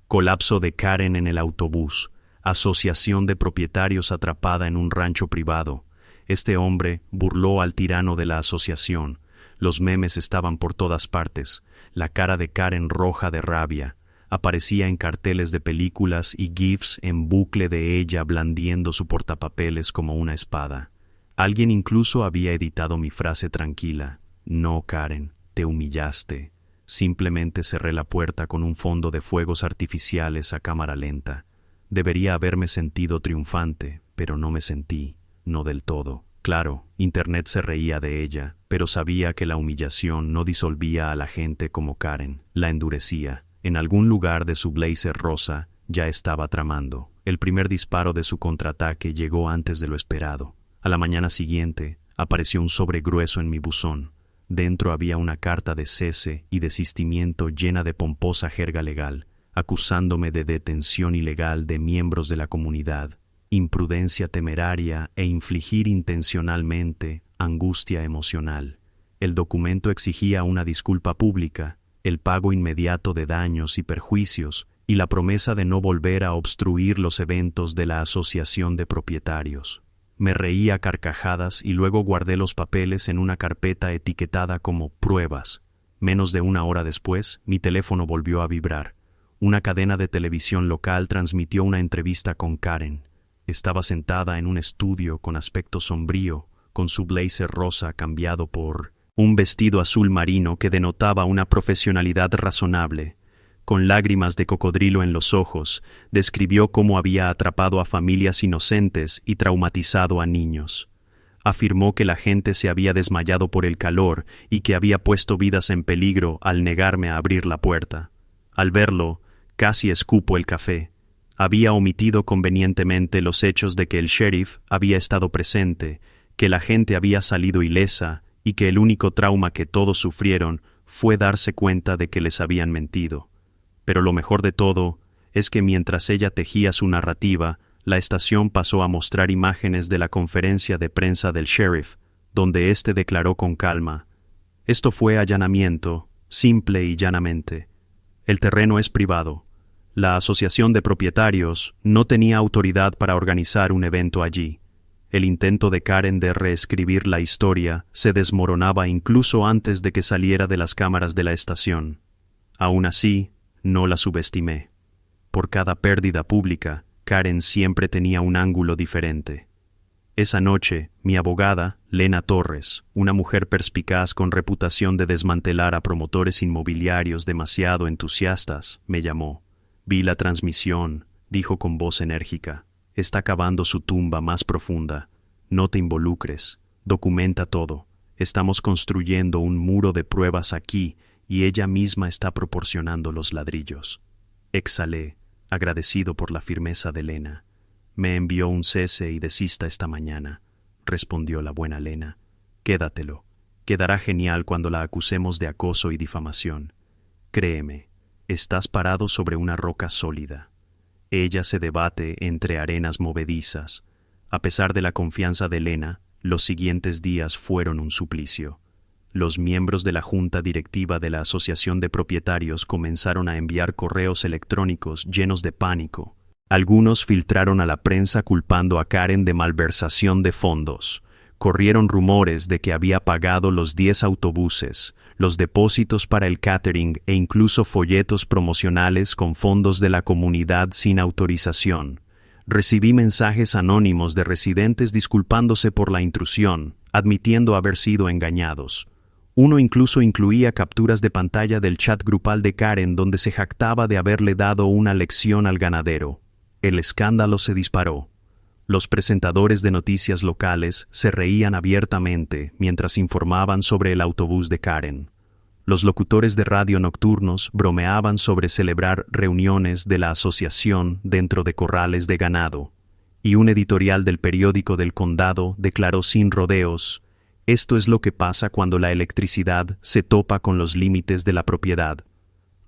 Colapso de Karen en el autobús. Asociación de propietarios atrapada en un rancho privado. Este hombre burló al tirano de la asociación. Los memes estaban por todas partes. La cara de Karen roja de rabia. Aparecía en carteles de películas y GIFs en bucle de ella blandiendo su portapapeles como una espada. Alguien incluso había editado mi frase tranquila. No, Karen, te humillaste. Simplemente cerré la puerta con un fondo de fuegos artificiales a cámara lenta. Debería haberme sentido triunfante, pero no me sentí, no del todo. Claro, Internet se reía de ella, pero sabía que la humillación no disolvía a la gente como Karen, la endurecía. En algún lugar de su blazer rosa ya estaba tramando. El primer disparo de su contraataque llegó antes de lo esperado. A la mañana siguiente, apareció un sobre grueso en mi buzón. Dentro había una carta de cese y desistimiento llena de pomposa jerga legal, acusándome de detención ilegal de miembros de la comunidad, imprudencia temeraria e infligir intencionalmente angustia emocional. El documento exigía una disculpa pública, el pago inmediato de daños y perjuicios y la promesa de no volver a obstruir los eventos de la asociación de propietarios. Me reí a carcajadas y luego guardé los papeles en una carpeta etiquetada como pruebas. Menos de una hora después, mi teléfono volvió a vibrar. Una cadena de televisión local transmitió una entrevista con Karen. Estaba sentada en un estudio con aspecto sombrío, con su blazer rosa cambiado por un vestido azul marino que denotaba una profesionalidad razonable. Con lágrimas de cocodrilo en los ojos, describió cómo había atrapado a familias inocentes y traumatizado a niños. Afirmó que la gente se había desmayado por el calor y que había puesto vidas en peligro al negarme a abrir la puerta. Al verlo, casi escupo el café. Había omitido convenientemente los hechos de que el sheriff había estado presente, que la gente había salido ilesa y que el único trauma que todos sufrieron fue darse cuenta de que les habían mentido. Pero lo mejor de todo es que mientras ella tejía su narrativa, la estación pasó a mostrar imágenes de la conferencia de prensa del sheriff, donde éste declaró con calma: «Esto fue allanamiento, simple y llanamente. El terreno es privado. La asociación de propietarios no tenía autoridad para organizar un evento allí». El intento de Karen de reescribir la historia se desmoronaba incluso antes de que saliera de las cámaras de la estación. Aún así, no la subestimé. Por cada pérdida pública, Karen siempre tenía un ángulo diferente. Esa noche, mi abogada, Lena Torres, una mujer perspicaz con reputación de desmantelar a promotores inmobiliarios demasiado entusiastas, me llamó. «Vi la transmisión», dijo con voz enérgica. «Está cavando su tumba más profunda. No te involucres. Documenta todo. Estamos construyendo un muro de pruebas aquí y ella misma está proporcionando los ladrillos». Exhalé, agradecido por la firmeza de Lena. «Me envió un cese y desista esta mañana», respondió la buena Lena. «Quédatelo. Quedará genial cuando la acusemos de acoso y difamación. Créeme, estás parado sobre una roca sólida. Ella se debate entre arenas movedizas». A pesar de la confianza de Lena, los siguientes días fueron un suplicio. Los miembros de la junta directiva de la Asociación de Propietarios comenzaron a enviar correos electrónicos llenos de pánico. Algunos filtraron a la prensa culpando a Karen de malversación de fondos. Corrieron rumores de que había pagado los 10 autobuses, los depósitos para el catering e incluso folletos promocionales con fondos de la comunidad sin autorización. Recibí mensajes anónimos de residentes disculpándose por la intrusión, admitiendo haber sido engañados. Uno incluso incluía capturas de pantalla del chat grupal de Karen donde se jactaba de haberle dado una lección al ganadero. El escándalo se disparó. Los presentadores de noticias locales se reían abiertamente mientras informaban sobre el autobús de Karen. Los locutores de radio nocturnos bromeaban sobre celebrar reuniones de la asociación dentro de corrales de ganado. Y un editorial del periódico del condado declaró sin rodeos: «Esto es lo que pasa cuando la electricidad se topa con los límites de la propiedad».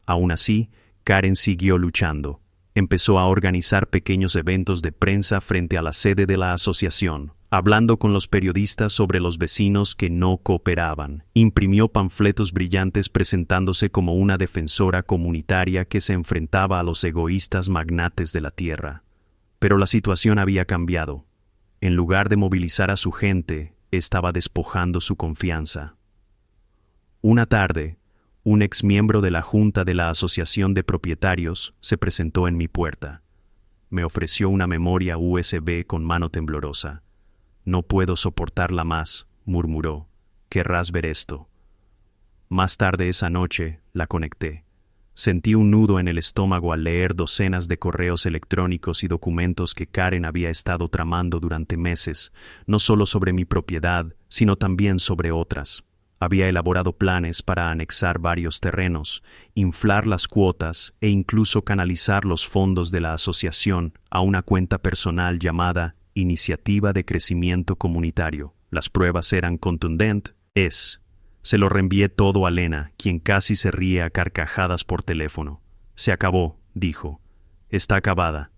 Aún así, Karen siguió luchando. Empezó a organizar pequeños eventos de prensa frente a la sede de la asociación, hablando con los periodistas sobre los vecinos que no cooperaban. Imprimió panfletos brillantes presentándose como una defensora comunitaria que se enfrentaba a los egoístas magnates de la tierra. Pero la situación había cambiado. en lugar de movilizar a su gente, estaba despojando su confianza. Una tarde, un exmiembro de la Junta de la Asociación de Propietarios se presentó en mi puerta. Me ofreció una memoria USB con mano temblorosa. «No puedo soportarla más», murmuró. «¿Querrás ver esto?». Más tarde esa noche la conecté. Sentí un nudo en el estómago al leer docenas de correos electrónicos y documentos que Karen había estado tramando durante meses, no solo sobre mi propiedad, sino también sobre otras. Había elaborado planes para anexar varios terrenos, inflar las cuotas e incluso canalizar los fondos de la asociación a una cuenta personal llamada Iniciativa de Crecimiento Comunitario. Las pruebas eran contundentes. Se lo reenvié todo a Lena, quien casi se ríe a carcajadas por teléfono. «Se acabó», dijo. «Está acabada.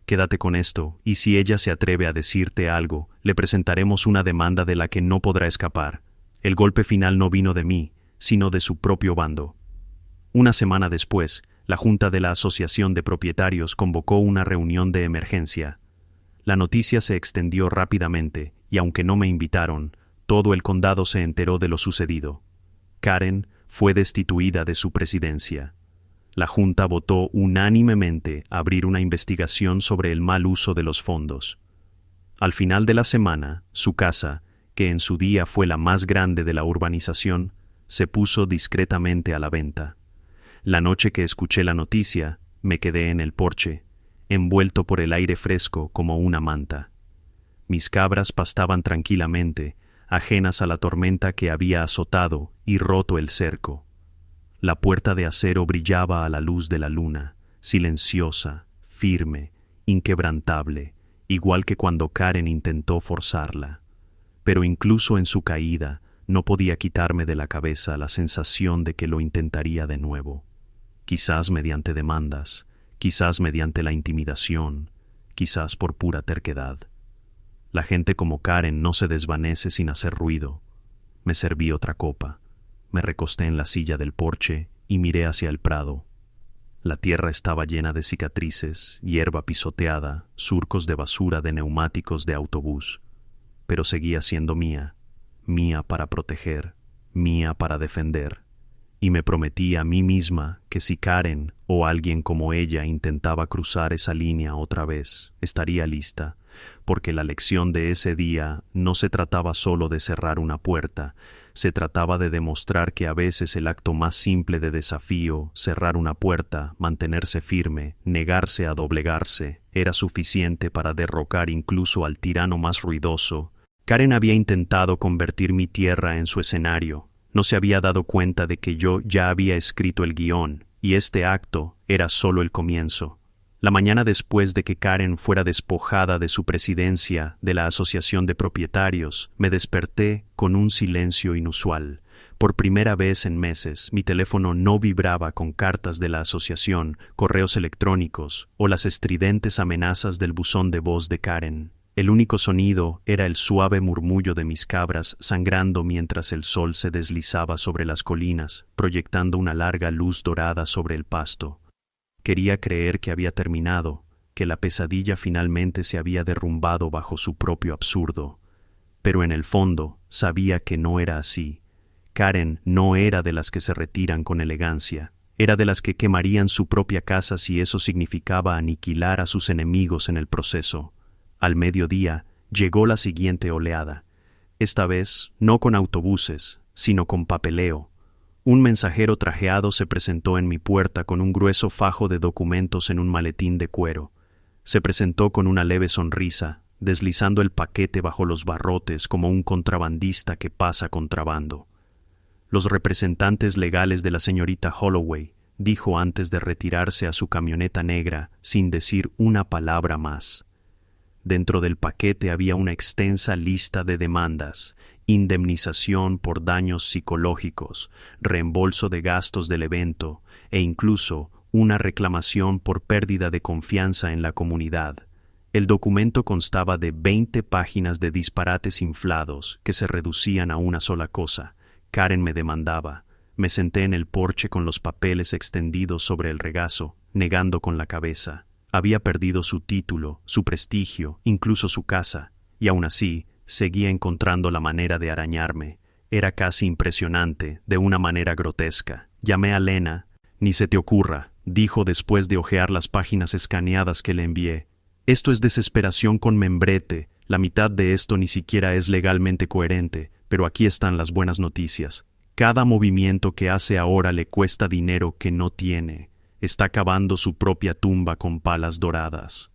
Quédate con esto, y si ella se atreve a decirte algo, le presentaremos una demanda de la que no podrá escapar». El golpe final no vino de mí, sino de su propio bando. Una semana después, la Junta de la Asociación de Propietarios convocó una reunión de emergencia. La noticia se extendió rápidamente, y aunque no me invitaron, todo el condado se enteró de lo sucedido. Karen fue destituida de su presidencia. La Junta votó unánimemente abrir una investigación sobre el mal uso de los fondos. Al final de la semana, su casa, que en su día fue la más grande de la urbanización, se puso discretamente a la venta. La noche que escuché la noticia, me quedé en el porche, envuelto por el aire fresco como una manta. Mis cabras pastaban tranquilamente, ajenas a la tormenta que había azotado y roto el cerco. La puerta de acero brillaba a la luz de la luna, silenciosa, firme, inquebrantable, igual que cuando Karen intentó forzarla. Pero incluso en su caída, no podía quitarme de la cabeza la sensación de que lo intentaría de nuevo. Quizás mediante demandas, quizás mediante la intimidación, quizás por pura terquedad. La gente como Karen no se desvanece sin hacer ruido. Me serví otra copa, me recosté en la silla del porche y miré hacia el prado. La tierra estaba llena de cicatrices, hierba pisoteada, surcos de basura de neumáticos de autobús. Pero seguía siendo mía, mía para proteger, mía para defender. Y me prometí a mí misma que si Karen o alguien como ella intentaba cruzar esa línea otra vez, estaría lista, porque la lección de ese día no se trataba solo de cerrar una puerta, se trataba de demostrar que a veces el acto más simple de desafío, cerrar una puerta, mantenerse firme, negarse a doblegarse, era suficiente para derrocar incluso al tirano más ruidoso. Karen había intentado convertir mi tierra en su escenario. No se había dado cuenta de que yo ya había escrito el guión, y este acto era solo el comienzo. La mañana después de que Karen fuera despojada de su presidencia de la Asociación de Propietarios, me desperté con un silencio inusual. Por primera vez en meses, mi teléfono no vibraba con cartas de la asociación, correos electrónicos o las estridentes amenazas del buzón de voz de Karen. El único sonido era el suave murmullo de mis cabras sangrando mientras el sol se deslizaba sobre las colinas, proyectando una larga luz dorada sobre el pasto. Quería creer que había terminado, que la pesadilla finalmente se había derrumbado bajo su propio absurdo. Pero en el fondo sabía que no era así. Karen no era de las que se retiran con elegancia, era de las que quemarían su propia casa si eso significaba aniquilar a sus enemigos en el proceso. Al mediodía llegó la siguiente oleada, esta vez no con autobuses, sino con papeleo. Un mensajero trajeado se presentó en mi puerta con un grueso fajo de documentos en un maletín de cuero. Se presentó con una leve sonrisa, deslizando el paquete bajo los barrotes como un contrabandista que pasa contrabando. «Los representantes legales de la señorita Holloway», dijo antes de retirarse a su camioneta negra sin decir una palabra más. Dentro del paquete había una extensa lista de demandas, indemnización por daños psicológicos, reembolso de gastos del evento e incluso una reclamación por pérdida de confianza en la comunidad. El documento constaba de 20 páginas de disparates inflados que se reducían a una sola cosa. Karen me demandaba. Me senté en el porche con los papeles extendidos sobre el regazo, negando con la cabeza. Había perdido su título, su prestigio, incluso su casa, y aún así seguía encontrando la manera de arañarme. Era casi impresionante, de una manera grotesca. Llamé a Lena. Ni se te ocurra, dijo después de hojear las páginas escaneadas que le envié. Esto es desesperación con membrete. La mitad de esto ni siquiera es legalmente coherente, pero aquí están las buenas noticias. Cada movimiento que hace ahora le cuesta dinero que no tiene. Está cavando su propia tumba con palas doradas.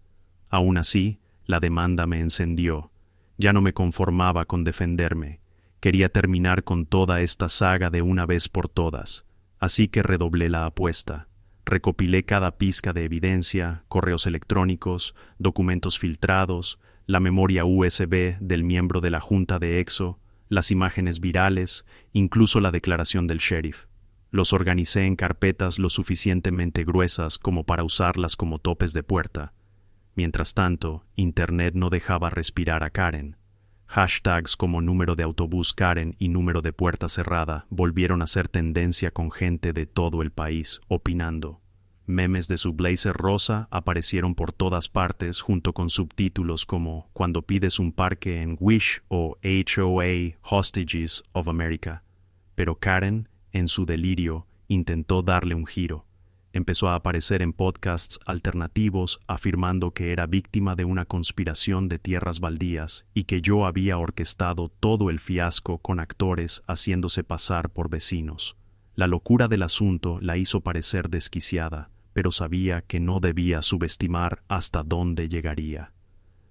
Aún así, la demanda me encendió. Ya no me conformaba con defenderme. Quería terminar con toda esta saga de una vez por todas. Así que redoblé la apuesta. Recopilé cada pizca de evidencia, correos electrónicos, documentos filtrados, la memoria USB del miembro de la Junta de EXO, las imágenes virales, incluso la declaración del sheriff. Los organicé en carpetas lo suficientemente gruesas como para usarlas como topes de puerta. Mientras tanto, Internet no dejaba respirar a Karen. Hashtags como número de autobús Karen y número de puerta cerrada volvieron a ser tendencia con gente de todo el país opinando. Memes de su blazer rosa aparecieron por todas partes junto con subtítulos como Cuando pides un parque en Wish o HOA Hostages of America. Pero Karen, en su delirio, intentó darle un giro. Empezó a aparecer en podcasts alternativos afirmando que era víctima de una conspiración de tierras baldías y que yo había orquestado todo el fiasco con actores haciéndose pasar por vecinos. La locura del asunto la hizo parecer desquiciada, pero sabía que no debía subestimar hasta dónde llegaría.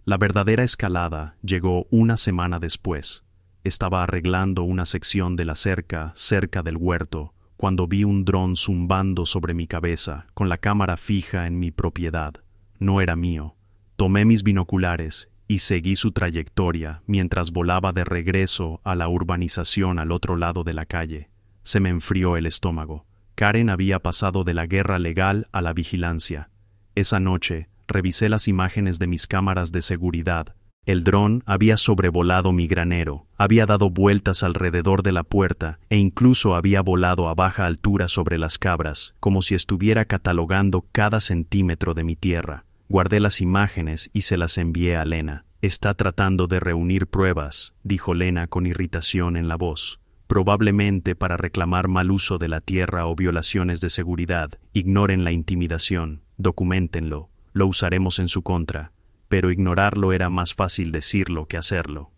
La verdadera escalada llegó una semana después. Estaba arreglando una sección de la cerca cerca del huerto, cuando vi un dron zumbando sobre mi cabeza, con la cámara fija en mi propiedad. No era mío. Tomé mis binoculares y seguí su trayectoria mientras volaba de regreso a la urbanización al otro lado de la calle. Se me enfrió el estómago. Karen había pasado de la guerra legal a la vigilancia. Esa noche, revisé las imágenes de mis cámaras de seguridad. El dron había sobrevolado mi granero, había dado vueltas alrededor de la puerta e incluso había volado a baja altura sobre las cabras, como si estuviera catalogando cada centímetro de mi tierra. Guardé las imágenes y se las envié a Lena. Está tratando de reunir pruebas, dijo Lena con irritación en la voz. Probablemente para reclamar mal uso de la tierra o violaciones de seguridad. Ignoren la intimidación, documentenlo, lo usaremos en su contra. Pero ignorarlo era más fácil decirlo que hacerlo.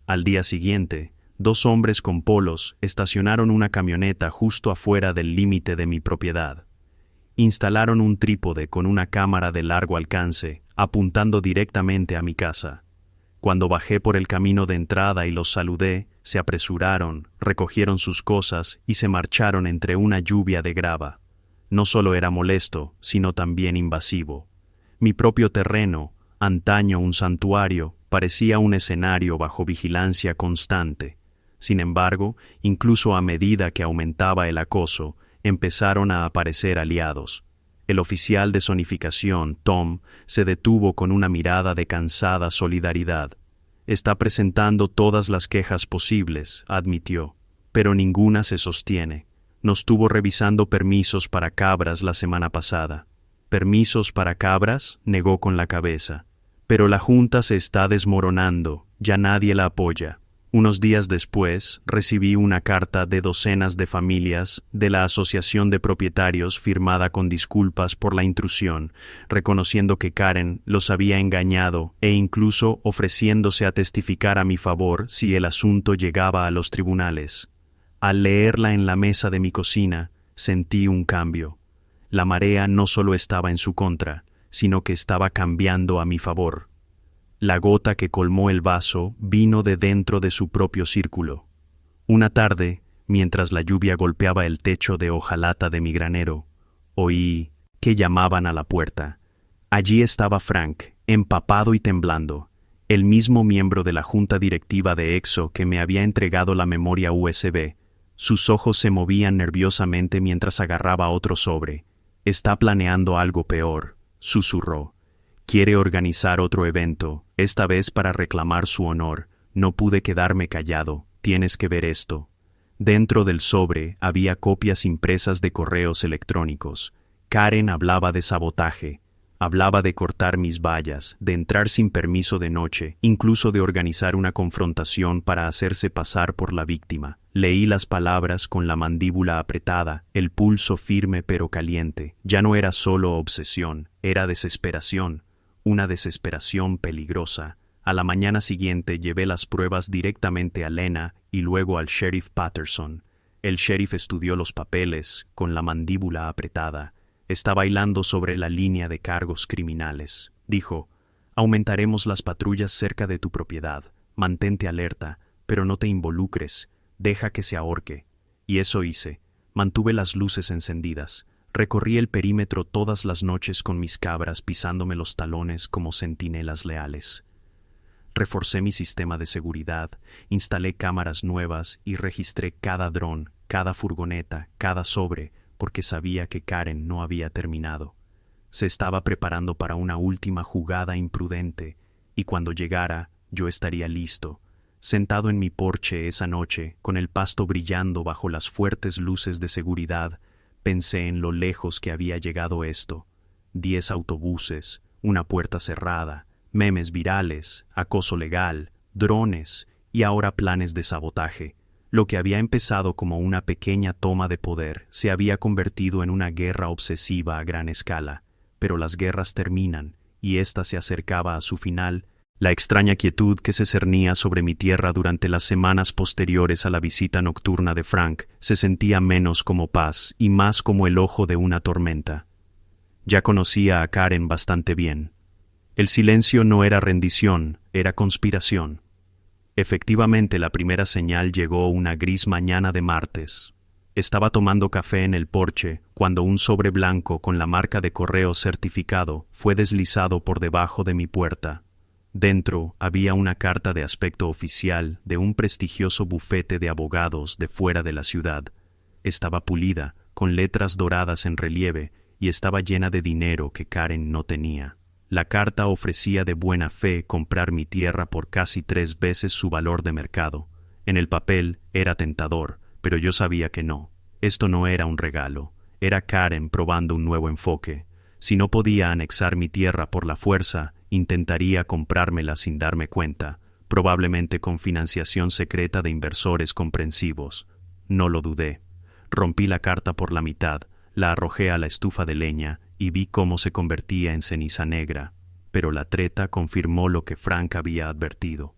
Al día siguiente, 2 hombres con polos estacionaron una camioneta justo afuera del límite de mi propiedad. Instalaron un trípode con una cámara de largo alcance, apuntando directamente a mi casa. Cuando bajé por el camino de entrada y los saludé, se apresuraron, recogieron sus cosas y se marcharon entre una lluvia de grava. No solo era molesto, sino también invasivo. Mi propio terreno, antaño un santuario, parecía un escenario bajo vigilancia constante. Sin embargo, incluso a medida que aumentaba el acoso, empezaron a aparecer aliados. El oficial de zonificación, Tom, se detuvo con una mirada de cansada solidaridad. Está presentando todas las quejas posibles, admitió, pero ninguna se sostiene. Nos estuvo revisando permisos para cabras la semana pasada. ¿Permisos para cabras?, negó con la cabeza. Pero la Junta se está desmoronando, ya nadie la apoya. Unos días después, recibí una carta de docenas de familias de la Asociación de Propietarios firmada con disculpas por la intrusión, reconociendo que Karen los había engañado e incluso ofreciéndose a testificar a mi favor si el asunto llegaba a los tribunales. Al leerla en la mesa de mi cocina, sentí un cambio. La marea no solo estaba en su contra, sino que estaba cambiando a mi favor. La gota que colmó el vaso vino de dentro de su propio círculo. Una tarde, mientras la lluvia golpeaba el techo de hojalata de mi granero, oí que llamaban a la puerta. Allí estaba Frank, empapado y temblando, el mismo miembro de la junta directiva de EXO que me había entregado la memoria USB. Sus ojos se movían nerviosamente mientras agarraba otro sobre. Está planeando algo peor, susurró. Quiere organizar otro evento, esta vez para reclamar su honor. No pude quedarme callado, tienes que ver esto. Dentro del sobre había copias impresas de correos electrónicos. Karen hablaba de sabotaje. Hablaba de cortar mis vallas, de entrar sin permiso de noche, incluso de organizar una confrontación para hacerse pasar por la víctima. Leí las palabras con la mandíbula apretada, el pulso firme pero caliente. Ya no era solo obsesión, era desesperación, una desesperación peligrosa. A la mañana siguiente llevé las pruebas directamente a Lena y luego al sheriff Patterson. El sheriff estudió los papeles, con la mandíbula apretada. Está bailando sobre la línea de cargos criminales. Dijo: aumentaremos las patrullas cerca de tu propiedad. Mantente alerta, pero no te involucres. Deja que se ahorque. Y eso hice. Mantuve las luces encendidas. Recorrí el perímetro todas las noches con mis cabras pisándome los talones como centinelas leales. Reforcé mi sistema de seguridad, instalé cámaras nuevas y registré cada dron, cada furgoneta, cada sobre, porque sabía que Karen no había terminado. Se estaba preparando para una última jugada imprudente, y cuando llegara, yo estaría listo. Sentado en mi porche esa noche, con el pasto brillando bajo las fuertes luces de seguridad, pensé en lo lejos que había llegado esto. 10 autobuses, una puerta cerrada, memes virales, acoso legal, drones y ahora planes de sabotaje. Lo que había empezado como una pequeña toma de poder se había convertido en una guerra obsesiva a gran escala. Pero las guerras terminan, y ésta se acercaba a su final. La extraña quietud que se cernía sobre mi tierra durante las semanas posteriores a la visita nocturna de Frank se sentía menos como paz y más como el ojo de una tormenta. Ya conocía a Karen bastante bien. El silencio no era rendición, era conspiración. Efectivamente, la primera señal llegó una gris mañana de martes. Estaba tomando café en el porche cuando un sobre blanco con la marca de correo certificado fue deslizado por debajo de mi puerta. Dentro había una carta de aspecto oficial de un prestigioso bufete de abogados de fuera de la ciudad. Estaba pulida, con letras doradas en relieve, y estaba llena de dinero que Karen no tenía. La carta ofrecía de buena fe comprar mi tierra por casi 3 veces su valor de mercado. En el papel era tentador, pero yo sabía que no. Esto no era un regalo. Era Karen probando un nuevo enfoque. Si no podía anexar mi tierra por la fuerza, intentaría comprármela sin darme cuenta, probablemente con financiación secreta de inversores comprensivos. No lo dudé. Rompí la carta por la mitad, la arrojé a la estufa de leña y vi cómo se convertía en ceniza negra. Pero la treta confirmó lo que Frank había advertido.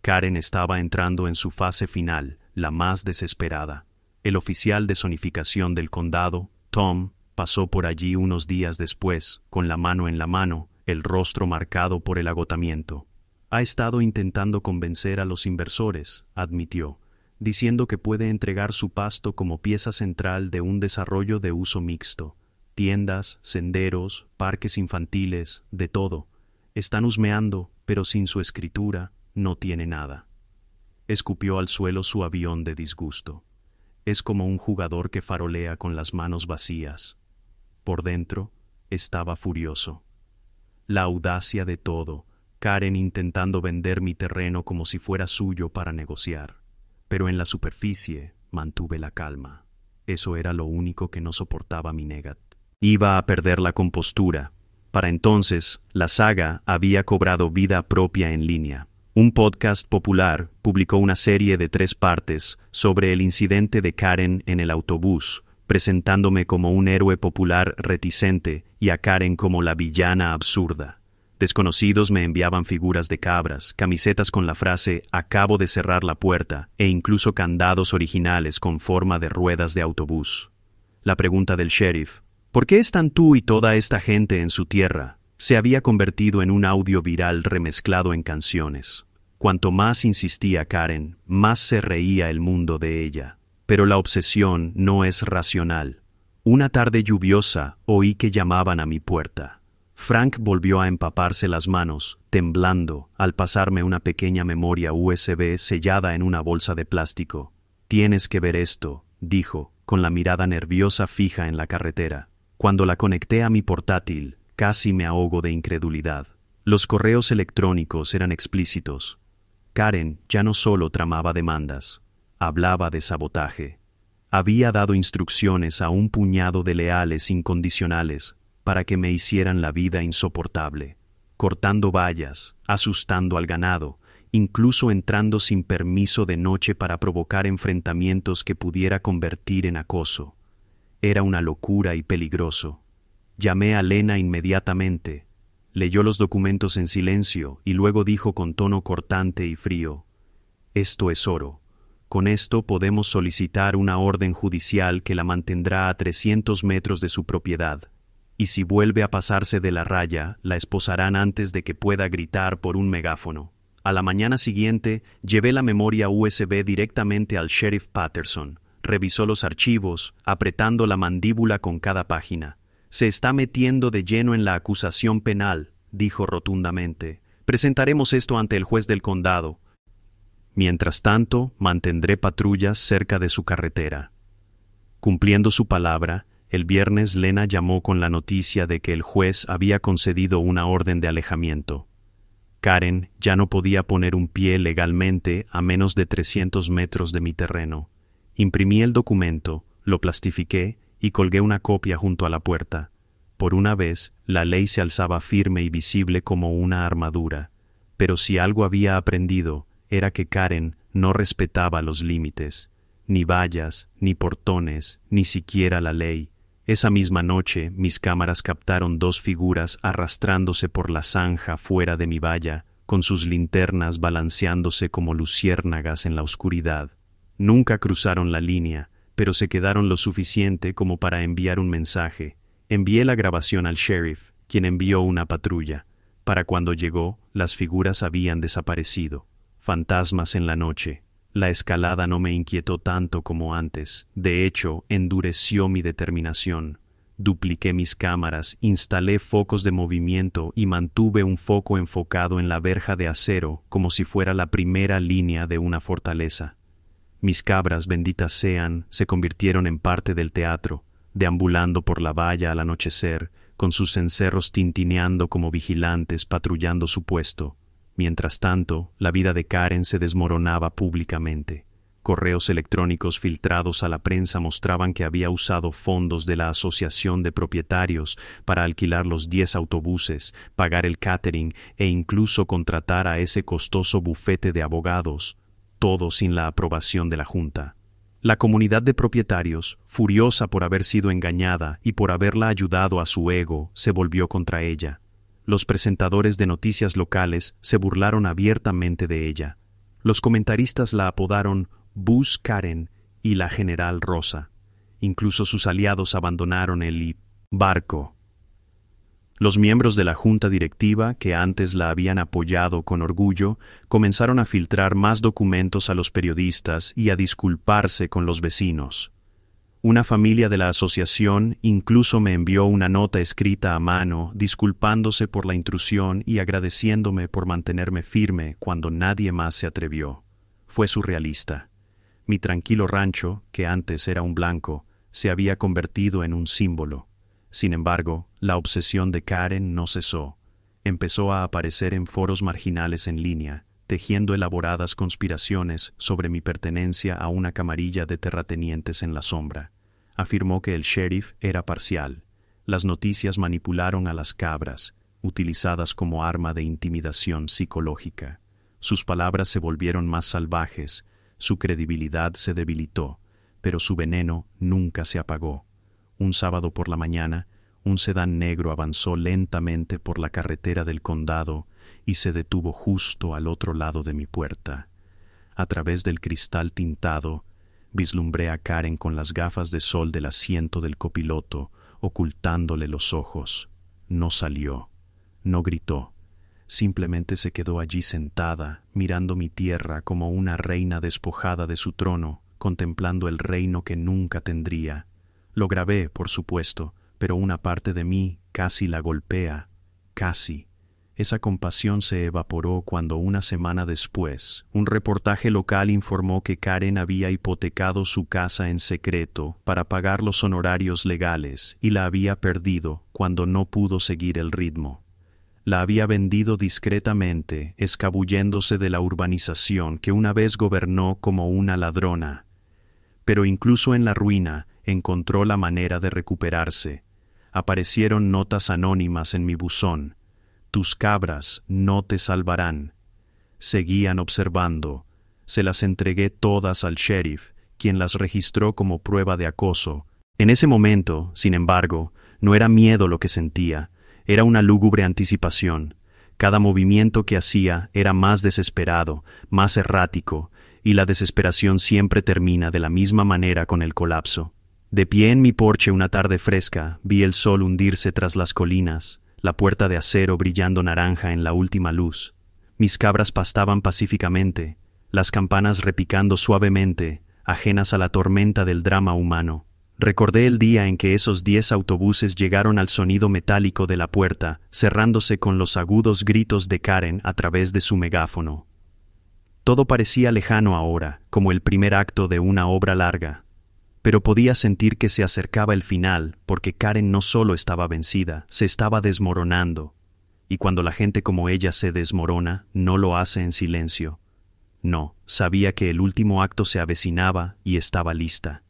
Karen estaba entrando en su fase final, la más desesperada. El oficial de zonificación del condado, Tom, pasó por allí unos días después, con la mano en la mano, el rostro marcado por el agotamiento. Ha estado intentando convencer a los inversores, admitió, diciendo que puede entregar su pasto como pieza central de un desarrollo de uso mixto. Tiendas, senderos, parques infantiles, de todo. Están husmeando, pero sin su escritura, no tiene nada. Escupió al suelo su avión de disgusto. Es como un jugador que farolea con las manos vacías. Por dentro, estaba furioso. La audacia de todo, Karen intentando vender mi terreno como si fuera suyo para negociar. Pero en la superficie mantuve la calma. Eso era lo único que no soportaba mi Negat. Iba a perder la compostura. Para entonces, la saga había cobrado vida propia en línea. Un podcast popular publicó una serie de 3 partes sobre el incidente de Karen en el autobús, presentándome como un héroe popular reticente y a Karen como la villana absurda. Desconocidos me enviaban figuras de cabras, camisetas con la frase «Acabo de cerrar la puerta» e incluso candados originales con forma de ruedas de autobús. La pregunta del sheriff, ¿por qué están tú y toda esta gente en su tierra?, se había convertido en un audio viral remezclado en canciones. Cuanto más insistía Karen, más se reía el mundo de ella. Pero la obsesión no es racional. Una tarde lluviosa oí que llamaban a mi puerta. Frank volvió a empaparse las manos, temblando, al pasarme una pequeña memoria USB sellada en una bolsa de plástico. «Tienes que ver esto», dijo, con la mirada nerviosa fija en la carretera. Cuando la conecté a mi portátil, casi me ahogo de incredulidad. Los correos electrónicos eran explícitos. Karen ya no solo tramaba demandas, hablaba de sabotaje. Había dado instrucciones a un puñado de leales incondicionales, para que me hicieran la vida insoportable, cortando vallas, asustando al ganado, incluso entrando sin permiso de noche para provocar enfrentamientos que pudiera convertir en acoso. Era una locura y peligroso. Llamé a Lena inmediatamente. Leyó los documentos en silencio y luego dijo con tono cortante y frío: «Esto es oro. Con esto podemos solicitar una orden judicial que la mantendrá a 300 metros de su propiedad. Y si vuelve a pasarse de la raya, la esposarán antes de que pueda gritar por un megáfono». A la mañana siguiente, llevé la memoria USB directamente al sheriff Patterson. Revisó los archivos, apretando la mandíbula con cada página. «Se está metiendo de lleno en la acusación penal», dijo rotundamente. «Presentaremos esto ante el juez del condado. Mientras tanto, mantendré patrullas cerca de su carretera». Cumpliendo su palabra, el viernes Lena llamó con la noticia de que el juez había concedido una orden de alejamiento. Karen ya no podía poner un pie legalmente a menos de 300 metros de mi terreno. Imprimí el documento, lo plastifiqué y colgué una copia junto a la puerta. Por una vez, la ley se alzaba firme y visible como una armadura. Pero si algo había aprendido, era que Karen no respetaba los límites, ni vallas, ni portones, ni siquiera la ley. Esa misma noche, mis cámaras captaron 2 figuras arrastrándose por la zanja fuera de mi valla, con sus linternas balanceándose como luciérnagas en la oscuridad. Nunca cruzaron la línea, pero se quedaron lo suficiente como para enviar un mensaje. Envié la grabación al sheriff, quien envió una patrulla. Para cuando llegó, las figuras habían desaparecido. Fantasmas en la noche. La escalada no me inquietó tanto como antes. De hecho, endureció mi determinación. Dupliqué mis cámaras, instalé focos de movimiento y mantuve un foco enfocado en la verja de acero como si fuera la primera línea de una fortaleza. Mis cabras, benditas sean, se convirtieron en parte del teatro, deambulando por la valla al anochecer, con sus cencerros tintineando como vigilantes patrullando su puesto. Mientras tanto, la vida de Karen se desmoronaba públicamente. Correos electrónicos filtrados a la prensa mostraban que había usado fondos de la Asociación de Propietarios para alquilar los 10 autobuses, pagar el catering e incluso contratar a ese costoso bufete de abogados, todo sin la aprobación de la Junta. La comunidad de propietarios, furiosa por haber sido engañada y por haberla ayudado a su ego, se volvió contra ella. Los presentadores de noticias locales se burlaron abiertamente de ella. Los comentaristas la apodaron Bus Karen y la General Rosa. Incluso sus aliados abandonaron el barco. Los miembros de la junta directiva, que antes la habían apoyado con orgullo, comenzaron a filtrar más documentos a los periodistas y a disculparse con los vecinos. Una familia de la asociación incluso me envió una nota escrita a mano disculpándose por la intrusión y agradeciéndome por mantenerme firme cuando nadie más se atrevió. Fue surrealista. Mi tranquilo rancho, que antes era un blanco, se había convertido en un símbolo. Sin embargo, la obsesión de Karen no cesó. Empezó a aparecer en foros marginales en línea, tejiendo elaboradas conspiraciones sobre mi pertenencia a una camarilla de terratenientes en la sombra. Afirmó que el sheriff era parcial. Las noticias manipularon a las cabras, utilizadas como arma de intimidación psicológica. Sus palabras se volvieron más salvajes, su credibilidad se debilitó, pero su veneno nunca se apagó. Un sábado por la mañana, un sedán negro avanzó lentamente por la carretera del condado y se detuvo justo al otro lado de mi puerta. A través del cristal tintado, vislumbré a Karen con las gafas de sol del asiento del copiloto, ocultándole los ojos. No salió, no gritó. Simplemente se quedó allí sentada, mirando mi tierra como una reina despojada de su trono, contemplando el reino que nunca tendría. Lo grabé, por supuesto, pero una parte de mí casi la golpea, casi. Esa compasión se evaporó cuando una semana después, un reportaje local informó que Karen había hipotecado su casa en secreto para pagar los honorarios legales y la había perdido cuando no pudo seguir el ritmo. La había vendido discretamente, escabulléndose de la urbanización que una vez gobernó como una ladrona. Pero incluso en la ruina, encontró la manera de recuperarse. Aparecieron notas anónimas en mi buzón. Tus cabras no te salvarán. Seguían observando. Se las entregué todas al sheriff, quien las registró como prueba de acoso. En ese momento, sin embargo, no era miedo lo que sentía, era una lúgubre anticipación. Cada movimiento que hacía era más desesperado, más errático, y la desesperación siempre termina de la misma manera con el colapso. De pie en mi porche una tarde fresca, vi el sol hundirse tras las colinas, la puerta de acero brillando naranja en la última luz. Mis cabras pastaban pacíficamente, las campanas repicando suavemente, ajenas a la tormenta del drama humano. Recordé el día en que esos 10 autobuses llegaron al sonido metálico de la puerta, cerrándose con los agudos gritos de Karen a través de su megáfono. Todo parecía lejano ahora, como el primer acto de una obra larga. Pero podía sentir que se acercaba el final, porque Karen no solo estaba vencida, se estaba desmoronando. Y cuando la gente como ella se desmorona, no lo hace en silencio. No, sabía que el último acto se avecinaba y estaba lista.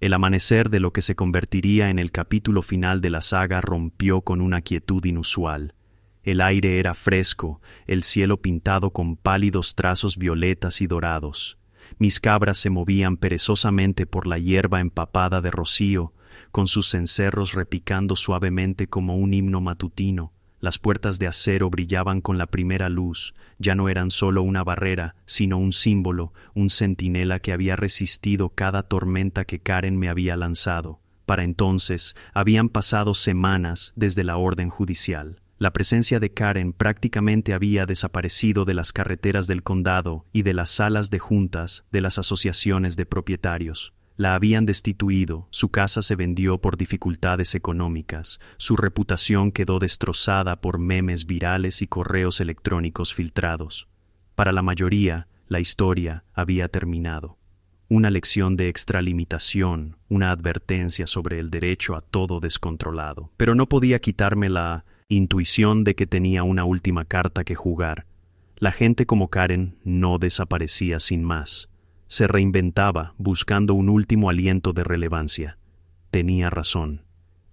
El amanecer de lo que se convertiría en el capítulo final de la saga rompió con una quietud inusual. El aire era fresco, el cielo pintado con pálidos trazos violetas y dorados. Mis cabras se movían perezosamente por la hierba empapada de rocío, con sus cencerros repicando suavemente como un himno matutino. Las puertas de acero brillaban con la primera luz, ya no eran solo una barrera, sino un símbolo, un centinela que había resistido cada tormenta que Karen me había lanzado. Para entonces, habían pasado semanas desde la orden judicial. La presencia de Karen prácticamente había desaparecido de las carreteras del condado y de las salas de juntas de las asociaciones de propietarios. La habían destituido, su casa se vendió por dificultades económicas, su reputación quedó destrozada por memes virales y correos electrónicos filtrados. Para la mayoría, la historia había terminado. Una lección de extralimitación, una advertencia sobre el derecho a todo descontrolado. Pero no podía quitarme la intuición de que tenía una última carta que jugar. La gente como Karen no desaparecía sin más. Se reinventaba, buscando un último aliento de relevancia. Tenía razón.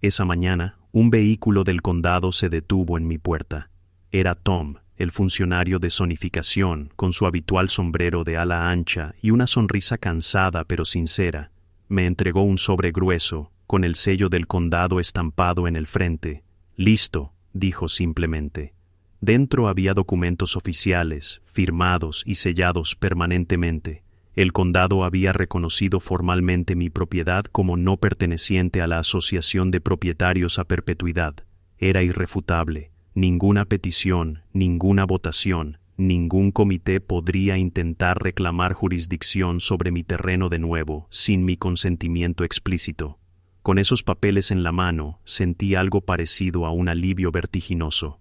Esa mañana, un vehículo del condado se detuvo en mi puerta. Era Tom, el funcionario de zonificación, con su habitual sombrero de ala ancha y una sonrisa cansada pero sincera. Me entregó un sobre grueso, con el sello del condado estampado en el frente. «Listo», dijo simplemente. Dentro había documentos oficiales, firmados y sellados permanentemente. El condado había reconocido formalmente mi propiedad como no perteneciente a la Asociación de Propietarios a Perpetuidad. Era irrefutable. Ninguna petición, ninguna votación, ningún comité podría intentar reclamar jurisdicción sobre mi terreno de nuevo, sin mi consentimiento explícito. Con esos papeles en la mano, sentí algo parecido a un alivio vertiginoso.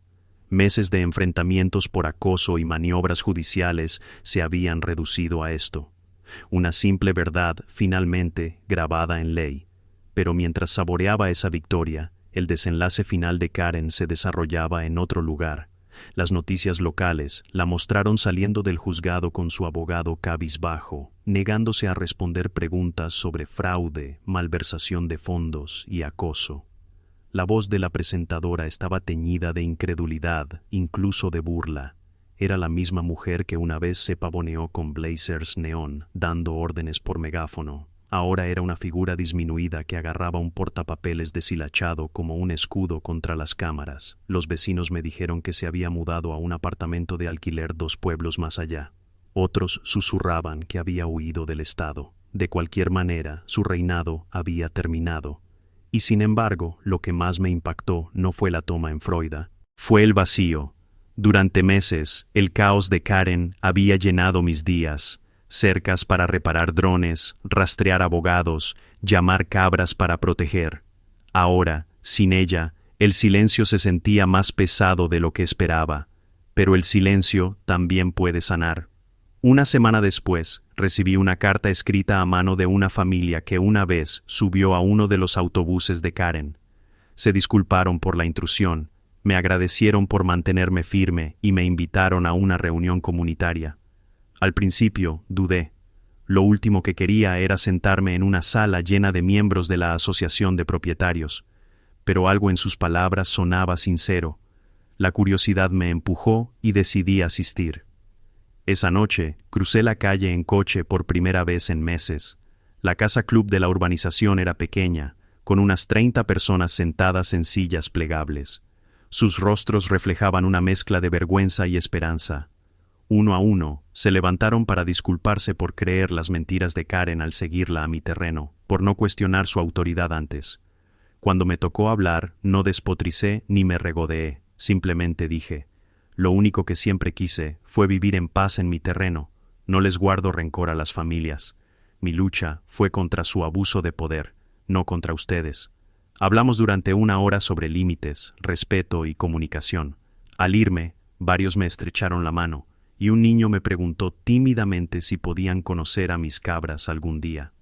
Meses de enfrentamientos por acoso y maniobras judiciales se habían reducido a esto. Una simple verdad, finalmente, grabada en ley. Pero mientras saboreaba esa victoria, el desenlace final de Karen se desarrollaba en otro lugar. Las noticias locales la mostraron saliendo del juzgado con su abogado cabizbajo, negándose a responder preguntas sobre fraude, malversación de fondos y acoso. La voz de la presentadora estaba teñida de incredulidad, incluso de burla. Era la misma mujer que una vez se pavoneó con blazers neón, dando órdenes por megáfono. Ahora era una figura disminuida que agarraba un portapapeles deshilachado como un escudo contra las cámaras. Los vecinos me dijeron que se había mudado a un apartamento de alquiler 2 pueblos más allá. Otros susurraban que había huido del estado. De cualquier manera, su reinado había terminado. Y sin embargo, lo que más me impactó no fue la toma en Florida, fue el vacío. Durante meses, el caos de Karen había llenado mis días. Cercas para reparar drones, rastrear abogados, llamar cabras para proteger. Ahora, sin ella, el silencio se sentía más pesado de lo que esperaba. Pero el silencio también puede sanar. Una semana después, recibí una carta escrita a mano de una familia que una vez subió a uno de los autobuses de Karen. Se disculparon por la intrusión. Me agradecieron por mantenerme firme y me invitaron a una reunión comunitaria. Al principio, dudé. Lo último que quería era sentarme en una sala llena de miembros de la Asociación de Propietarios. pero algo en sus palabras sonaba sincero. La curiosidad me empujó y decidí asistir. Esa noche, crucé la calle en coche por primera vez en meses. La casa club de la urbanización era pequeña, con unas 30 personas sentadas en sillas plegables. Sus rostros reflejaban una mezcla de vergüenza y esperanza. Uno a uno, se levantaron para disculparse por creer las mentiras de Karen al seguirla a mi terreno, por no cuestionar su autoridad antes. Cuando me tocó hablar, no despotricé ni me regodeé, simplemente dije: lo único que siempre quise fue vivir en paz en mi terreno. No les guardo rencor a las familias. Mi lucha fue contra su abuso de poder, no contra ustedes. Hablamos durante 1 hora sobre límites, respeto y comunicación. Al irme, varios me estrecharon la mano, y un niño me preguntó tímidamente si podían conocer a mis cabras algún día.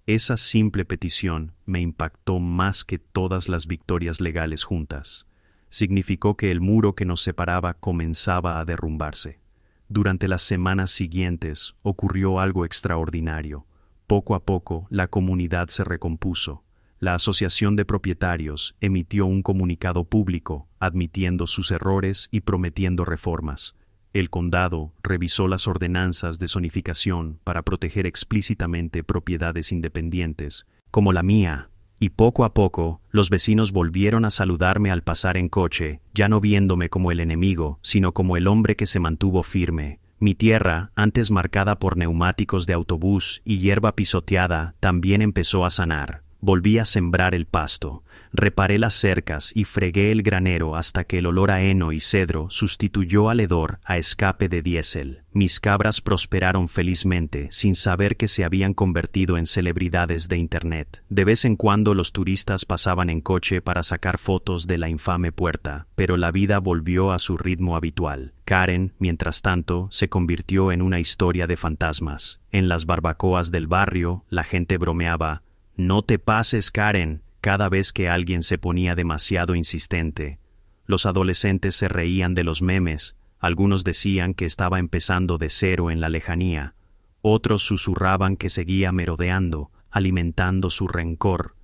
Esa simple petición me impactó más que todas las victorias legales juntas. Significó que el muro que nos separaba comenzaba a derrumbarse. Durante las semanas siguientes ocurrió algo extraordinario. Poco a poco la comunidad se recompuso. La Asociación de Propietarios emitió un comunicado público admitiendo sus errores y prometiendo reformas. El condado revisó las ordenanzas de zonificación para proteger explícitamente propiedades independientes, como la mía. Y poco a poco, los vecinos volvieron a saludarme al pasar en coche, ya no viéndome como el enemigo, sino como el hombre que se mantuvo firme. Mi tierra, antes marcada por neumáticos de autobús y hierba pisoteada, también empezó a sanar. Volví a sembrar el pasto, reparé las cercas y fregué el granero hasta que el olor a heno y cedro sustituyó al hedor a escape de diésel. Mis cabras prosperaron felizmente, sin saber que se habían convertido en celebridades de internet. De vez en cuando los turistas pasaban en coche para sacar fotos de la infame puerta, pero la vida volvió a su ritmo habitual. Karen, mientras tanto, se convirtió en una historia de fantasmas. En las barbacoas del barrio, la gente bromeaba: «No te pases, Karen», cada vez que alguien se ponía demasiado insistente. Los adolescentes se reían de los memes, algunos decían que estaba empezando de cero en la lejanía, otros susurraban que seguía merodeando, alimentando su rencor.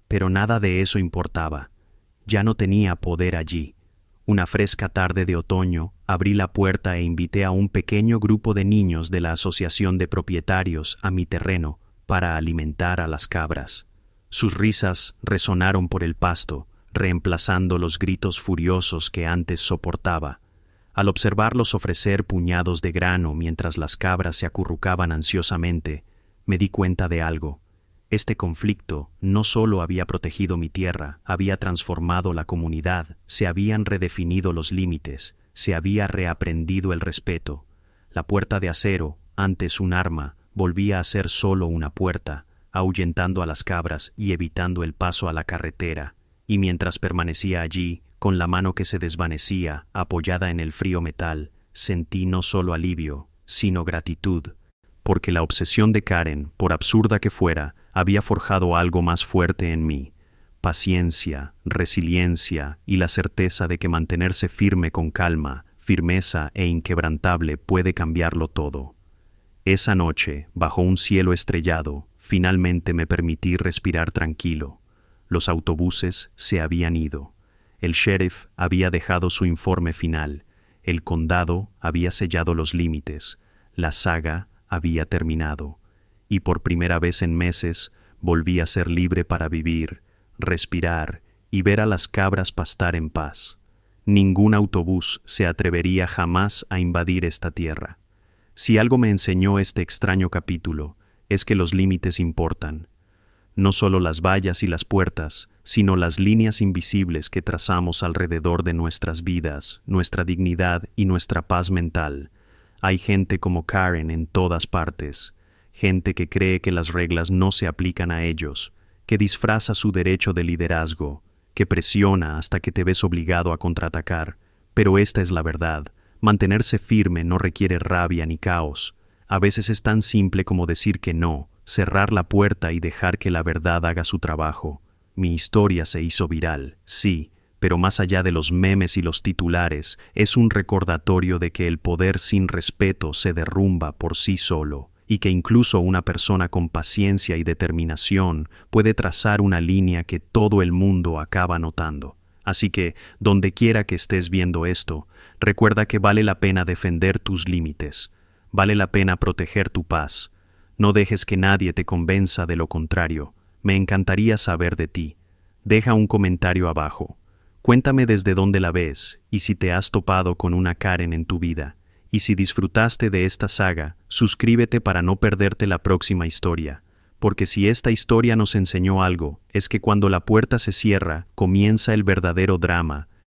Pero nada de eso importaba. Ya no tenía poder allí. Una fresca tarde de otoño, abrí la puerta e invité a un pequeño grupo de niños de la Asociación de Propietarios a mi terreno para alimentar a las cabras. Sus risas resonaron por el pasto, reemplazando los gritos furiosos que antes soportaba. Al observarlos ofrecer puñados de grano mientras las cabras se acurrucaban ansiosamente, me di cuenta de algo. Este conflicto no solo había protegido mi tierra, había transformado la comunidad, se habían redefinido los límites, se había reaprendido el respeto. La puerta de acero, antes un arma, volvía a ser solo una puerta, ahuyentando a las cabras y evitando el paso a la carretera, y mientras permanecía allí, con la mano que se desvanecía, apoyada en el frío metal, sentí no solo alivio, sino gratitud, porque la obsesión de Karen, por absurda que fuera, había forjado algo más fuerte en mí: paciencia, resiliencia y la certeza de que mantenerse firme con calma, firmeza e inquebrantable puede cambiarlo todo. Esa noche, bajo un cielo estrellado, finalmente me permití respirar tranquilo. Los autobuses se habían ido. El sheriff había dejado su informe final. El condado había sellado los límites. La saga había terminado. Y por primera vez en meses, volví a ser libre para vivir, respirar y ver a las cabras pastar en paz. Ningún autobús se atrevería jamás a invadir esta tierra. Si algo me enseñó este extraño capítulo, es que los límites importan. No solo las vallas y las puertas, sino las líneas invisibles que trazamos alrededor de nuestras vidas, nuestra dignidad y nuestra paz mental. Hay gente como Karen en todas partes, gente que cree que las reglas no se aplican a ellos, que disfraza su derecho de liderazgo, que presiona hasta que te ves obligado a contraatacar. Pero esta es la verdad: mantenerse firme no requiere rabia ni caos. A veces es tan simple como decir que no, cerrar la puerta y dejar que la verdad haga su trabajo. Mi historia se hizo viral, sí, pero más allá de los memes y los titulares, es un recordatorio de que el poder sin respeto se derrumba por sí solo, y que incluso una persona con paciencia y determinación puede trazar una línea que todo el mundo acaba notando. Así que, donde quiera que estés viendo esto, recuerda que vale la pena defender tus límites, vale la pena proteger tu paz. No dejes que nadie te convenza de lo contrario. Me encantaría saber de ti. Deja un comentario abajo. Cuéntame desde dónde la ves y si te has topado con una Karen en tu vida. Y si disfrutaste de esta saga, suscríbete para no perderte la próxima historia. Porque si esta historia nos enseñó algo, es que cuando la puerta se cierra, comienza el verdadero drama,